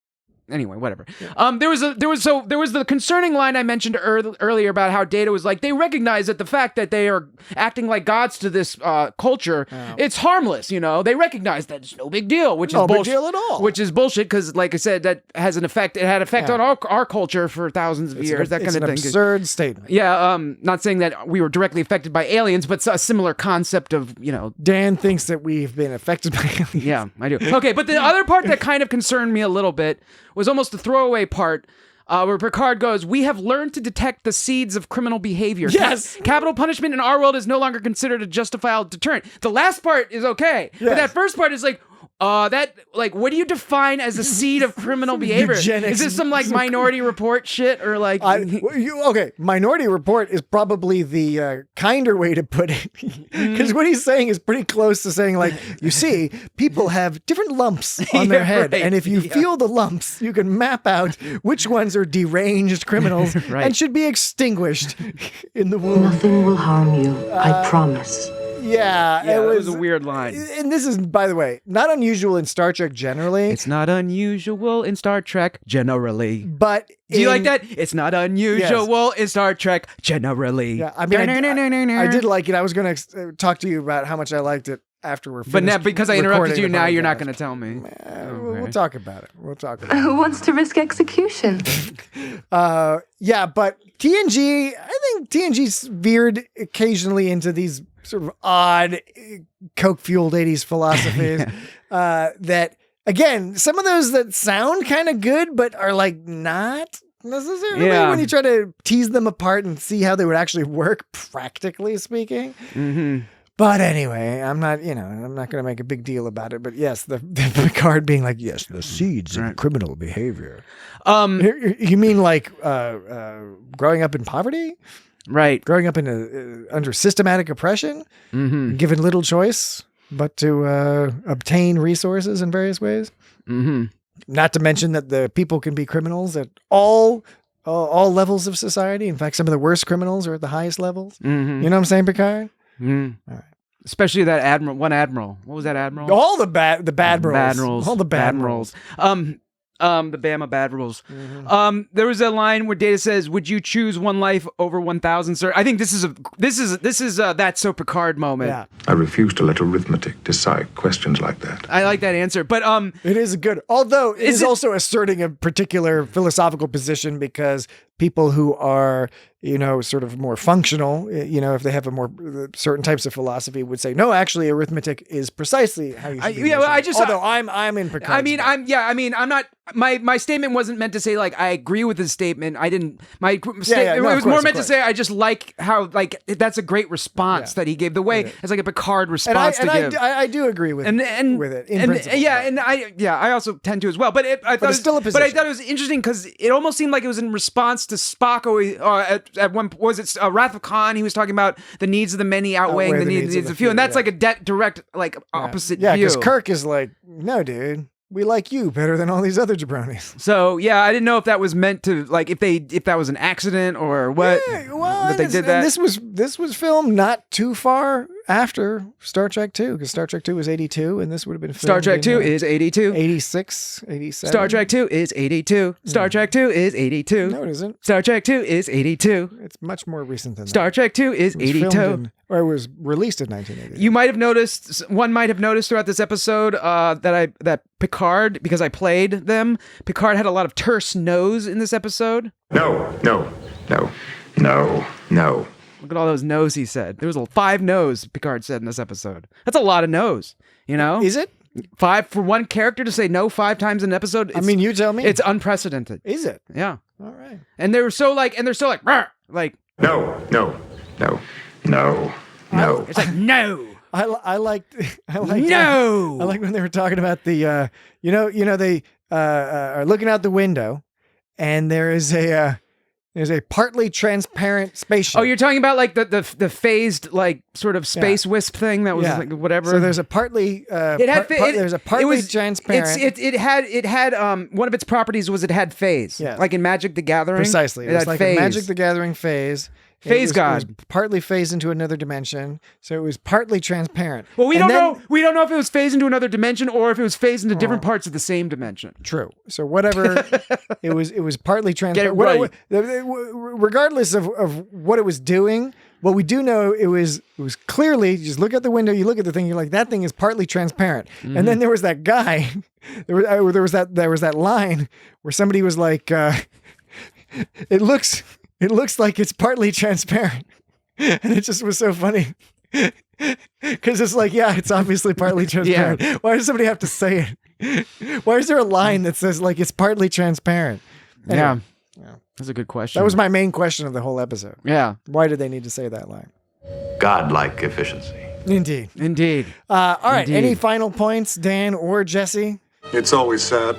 anyway, whatever. There was the concerning line I mentioned earlier about how Data was like, they recognize that the fact that they are acting like gods to this culture, it's harmless, they recognize that it's no big deal, which is bullshit. No big deal at all. Which is bullshit because, like I said, that has an effect. It had effect on our culture for thousands of years. That kind of thing. It's an absurd statement. Yeah, not saying that we were directly affected by aliens, but a similar concept of, Dan thinks that we've been affected by aliens. Yeah, I do. Okay, but the other part that kind of concerned me a little bit was almost the throwaway part. Where Picard goes, we have learned to detect the seeds of criminal behavior. Yes. Capital punishment in our world is no longer considered a justifiable deterrent. The last part is okay. Yes. But that first part is like, what do you define as a seed of criminal behavior? Is this some Minority Report shit or okay, Minority Report is probably the kinder way to put it, because what he's saying is pretty close to saying you see, people have different lumps on their head, right. And if you feel the lumps, you can map out which ones are deranged criminals right. and should be extinguished in the womb. Nothing will harm you, I promise. Yeah, it was a weird line. And this is, by the way, not unusual in Star Trek generally. It's not unusual in Star Trek generally. But do you like that? It's not unusual in Star Trek generally. Yeah, I mean, I did like it. I was going to talk to you about how much I liked it after we're finished. But now, because I interrupted you, now you're not going to tell me. We'll talk about it. Who wants to risk execution? Yeah, but TNG, I think TNG's veered occasionally into these sort of odd coke-fueled 80s philosophies that, again, some of those that sound kind of good, but are not necessarily when you try to tease them apart and see how they would actually work, practically speaking. Mm-hmm. But anyway, I'm not going to make a big deal about it. But yes, the Picard being like, yes, the seeds of criminal behavior. You mean growing up in poverty? Right. Growing up in under systematic oppression, given little choice but to obtain resources in various ways. Mm-hmm. Not to mention that the people can be criminals at all levels of society. In fact, some of the worst criminals are at the highest levels. Mm-hmm. You know what I'm saying, Picard? Mm-hmm. All right. Especially that admiral. What was that admiral? All the bad rolls. All the bad rolls. The Bama bad rules. Mm-hmm. There was a line where Data says, "Would you choose one life over 1,000, sir?" I think this is that so Picard moment. Yeah. I refuse to let arithmetic decide questions like that. I like that answer, but it is good. Although it is also asserting a particular philosophical position, because people who are, sort of more functional, if they have a more certain types of philosophy, would say, no, actually, arithmetic is precisely how you should be. Although I'm in Picard's. I'm not. My statement wasn't meant to say I agree with his statement. I didn't. It was more meant to say I just like how that's a great response that he gave. The way it's like a Picard response to give. I do agree with it in principle. I also tend to as well. But I thought it was interesting because it almost seemed like it was in response to Spock. At one was it Wrath of Khan? He was talking about the needs of the many outweighing the needs of the few, and that's like a direct opposite view. Yeah, because Kirk is like, no, dude. We like you better than all these other jabronis. So yeah, I didn't know if that was meant to if that was an accident or what. Yeah, well, that they did that. This was filmed not too far after Star Trek 2, because Star Trek 2 was 82, and this would have been filmed Star Trek 2 is 82. 86, 87. Star Trek 2 is 82. Star Trek 2 is 82. No, it isn't. Star Trek 2 is 82. It's much more recent than that. Star Trek 2 is 82. Or it was released in 1980. You might have noticed, one might have noticed throughout this episode that Picard, because I played them, Picard had a lot of terse no's in this episode. No. Look at all those no's he said. There was 5 no's Picard said in this episode. That's a lot of no's, Is it? 5 for one character to say no 5 times in an episode. You tell me. It's unprecedented. Is it? Yeah. All right. And they're so No. It's like no. I like no. I like when they were talking about the they are looking out the window, and there's a partly transparent spaceship. Oh, you're talking about the phased sort of space wisp thing that was whatever. So there's a partly transparent. It had one of its properties was it had phase. Yeah. Like in Magic the Gathering. Precisely. It was like phase. a Magic the Gathering phase. Phase It God. was partly phased into another dimension, so it was partly transparent. Well, we And don't then- know. We don't know if it was phased into another dimension or if it was phased into different parts of the same dimension. True. So whatever, it was partly transparent. right. Regardless of what it was doing, what we do know it was clearly. You just look out the window, you look at the thing, you're like, that thing is partly transparent. Mm-hmm. And then there was that guy. There was that line where somebody was like, "It looks like it's partly transparent," and it just was so funny. Because it's like, yeah, it's obviously partly transparent. Yeah. Why does somebody have to say it? Why is there a line that says like it's partly transparent? Anyway, Yeah. That's a good question. that was my main question of the whole episode. Yeah. Why did they need to say that line? Godlike efficiency. Indeed. Indeed. All right. Indeed. Any final points, Dan or Jesse? It's always sad.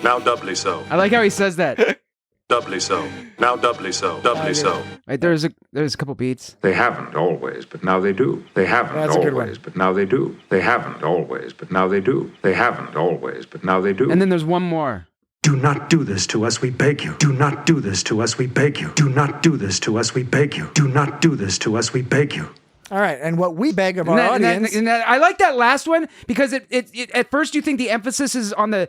Now doubly so. I like how he says that. Doubly so. Now doubly so. Doubly so. Right, there's a couple beats. They haven't always, but now they do. They haven't That's a good one. always, but now they do. They haven't always, but now they do. They haven't always, but now they do. And then there's one more. Do not do this to us, we beg you. Do not do this to us, we beg you. Do not do this to us, we beg you. Do not do this to us, we beg you. All right. And what we beg of our And audience. I like that last one because it at first you think the emphasis is on the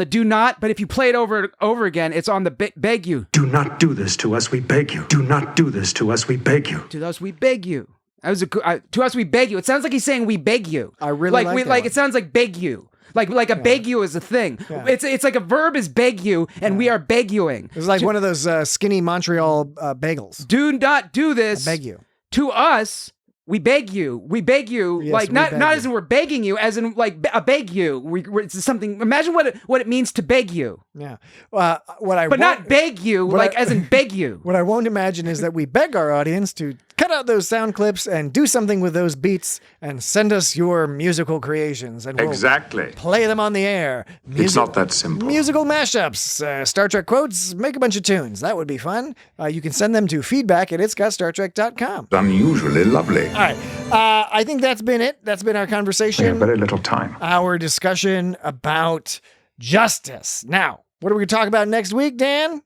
do not, but if you play it over again, it's on the beg you. Do not do this to us, we beg you. Do not do this to us, we beg you. To us we beg you. That was to us we beg you. It sounds like he's saying we beg you. I really like that one. it sounds like beg you. Like a beg you is a thing. Yeah. It's like a verb is beg you, and we are beg youing. It was like one of those skinny Montreal bagels. Do not do this. I beg you. To us, we beg you. We beg you. Yes, like we not beg not you. as in we're begging you, as in like a beg you. It's something. Imagine what it means to beg you, Yeah. but not beg you, like as in beg you. What I won't imagine is that we beg our audience to cut out those sound clips and do something with those beats and send us your musical creations. And we'll Exactly. play them on the air. It's not that simple. Musical mashups, Star Trek quotes, make a bunch of tunes. That would be fun. You can send them to feedback@itsgotstartrek.com. Unusually lovely. All right. I think that's been it. That's been our We have conversation. very little time. Our discussion about justice. Now, what are we going to talk about next week, Dan?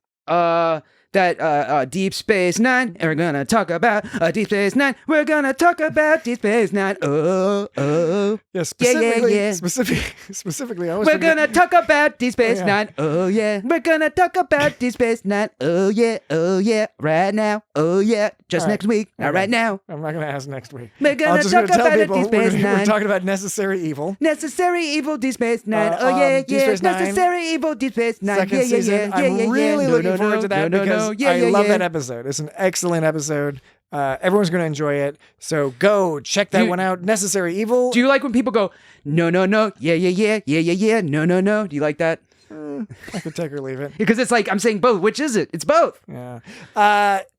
That Deep Space Nine, and we're gonna talk about Deep Space Nine. We're gonna talk about Deep Space Nine. Oh. Yeah, specifically, yeah. specifically, I was We're thinking- gonna talk about Deep Space yeah. Nine. Oh yeah. We're gonna talk about Deep Space Nine. Oh yeah. Oh yeah. Right now. Oh yeah. Just All right. next week. Not Okay. right now. I'm not going to ask next week. We're gonna I'm just talk going to tell about people Deep Space we're Nine. talking about necessary evil. Necessary Evil Deep Space Nine. Oh yeah, Deep yeah. Space Nine. Necessary Evil Deep Space Nine. Second Yeah, yeah, season. yeah. I'm Yeah, yeah, really yeah. looking No, forward no, to that no, because no. Yeah, I yeah, love yeah. that episode. It's an excellent episode. Everyone's going to enjoy it. So go check that one out. Necessary Evil. Do you like when people go, no, no, no, yeah, yeah, yeah, yeah, yeah, yeah, no, no, no? Do you like that? I could take or leave it. Because it's like, I'm saying both. Which is it? It's both. Yeah.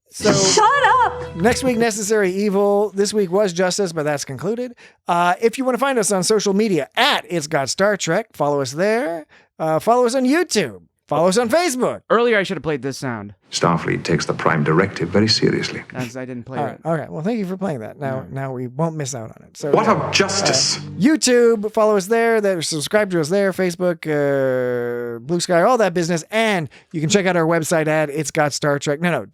So Shut up! Next week, Necessary Evil. This week was Justice, but that's concluded. If you want to find us on social media, It's Got Star Trek, follow us there. Follow us on YouTube. Follow us on Facebook. Earlier, I should have played this sound. Starfleet takes the Prime Directive very seriously. As I didn't play All it. right. All right. Well, thank you for playing that. Now we won't miss out on it. So What of justice? YouTube, follow us there. Subscribe to us there. Facebook, Blue Sky, all that business. And you can check out our website at It's Got Star Trek. No,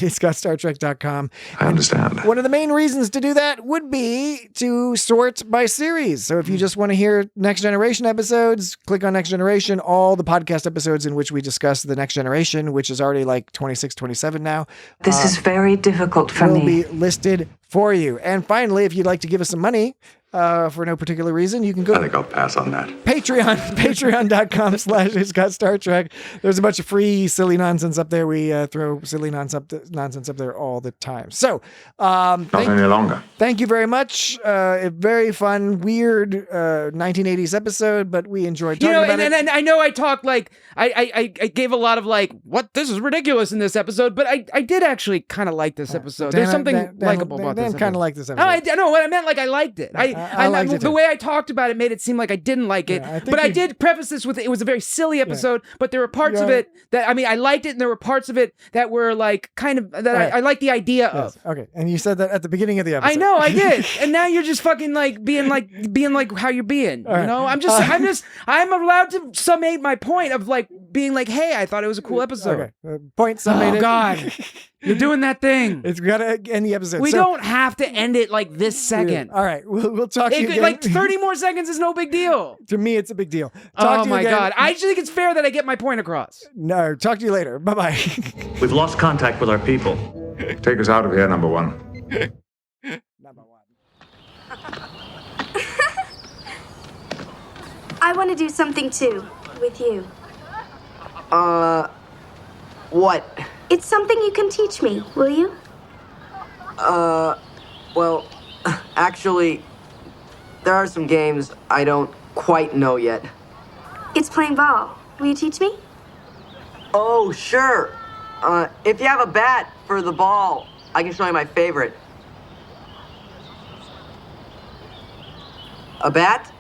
www.itsgotstartrek.com. I understand. One of the main reasons to do that would be to sort by series. So if you just want to hear Next Generation episodes, click on Next Generation. All the podcast episodes in which we discuss the Next Generation, which is already like 26, 27 now. This is very difficult for will me. be listed for you. And finally, if you'd like to give us some money for no particular reason, you can go I think I'll pass on that. patreon.com/It's Got Star Trek. There's a bunch of free silly nonsense up there. We throw silly nonsense up there all the time. So Not any longer. thank you very much. A very fun, weird 1980s episode, but we enjoyed talking about it. And I know I talked like I gave a lot of like, what, this is ridiculous in this episode, but I did actually kind of like this episode. There's something likable about this. Dan kind of liked this episode. Oh, I know what I meant. Like I liked it. I liked it the too. way I talked about it made it seem like I didn't like it. Yeah, I think but I you- did preface this with it was a very silly episode. But there were parts of it that I liked it, and there were parts of it that were like kind of that Right. I liked the idea of. Okay, and you said that at the beginning of the episode. I know I did, and now you're just fucking like being like how you're being. All right. You know, I'm allowed to summate my point of like being like, hey, I thought it was a cool episode. Okay, point summated. Oh God. You're doing that thing. It's gotta end the episode. We don't have to end it like this second. All right, we'll talk to you again. Like 30 more seconds is no big deal. To me, it's a big deal. Talk to you my again. God. I actually think it's fair that I get my point across. No, talk to you later. Bye-bye. We've lost contact with our people. Take us out of here, number one. Number one. I want to do something too, with you. What? It's something you can teach me, will you? Well, actually, there are some games I don't quite know yet. It's playing ball. Will you teach me? Oh, sure. If you have a bat for the ball, I can show you my favorite. A bat?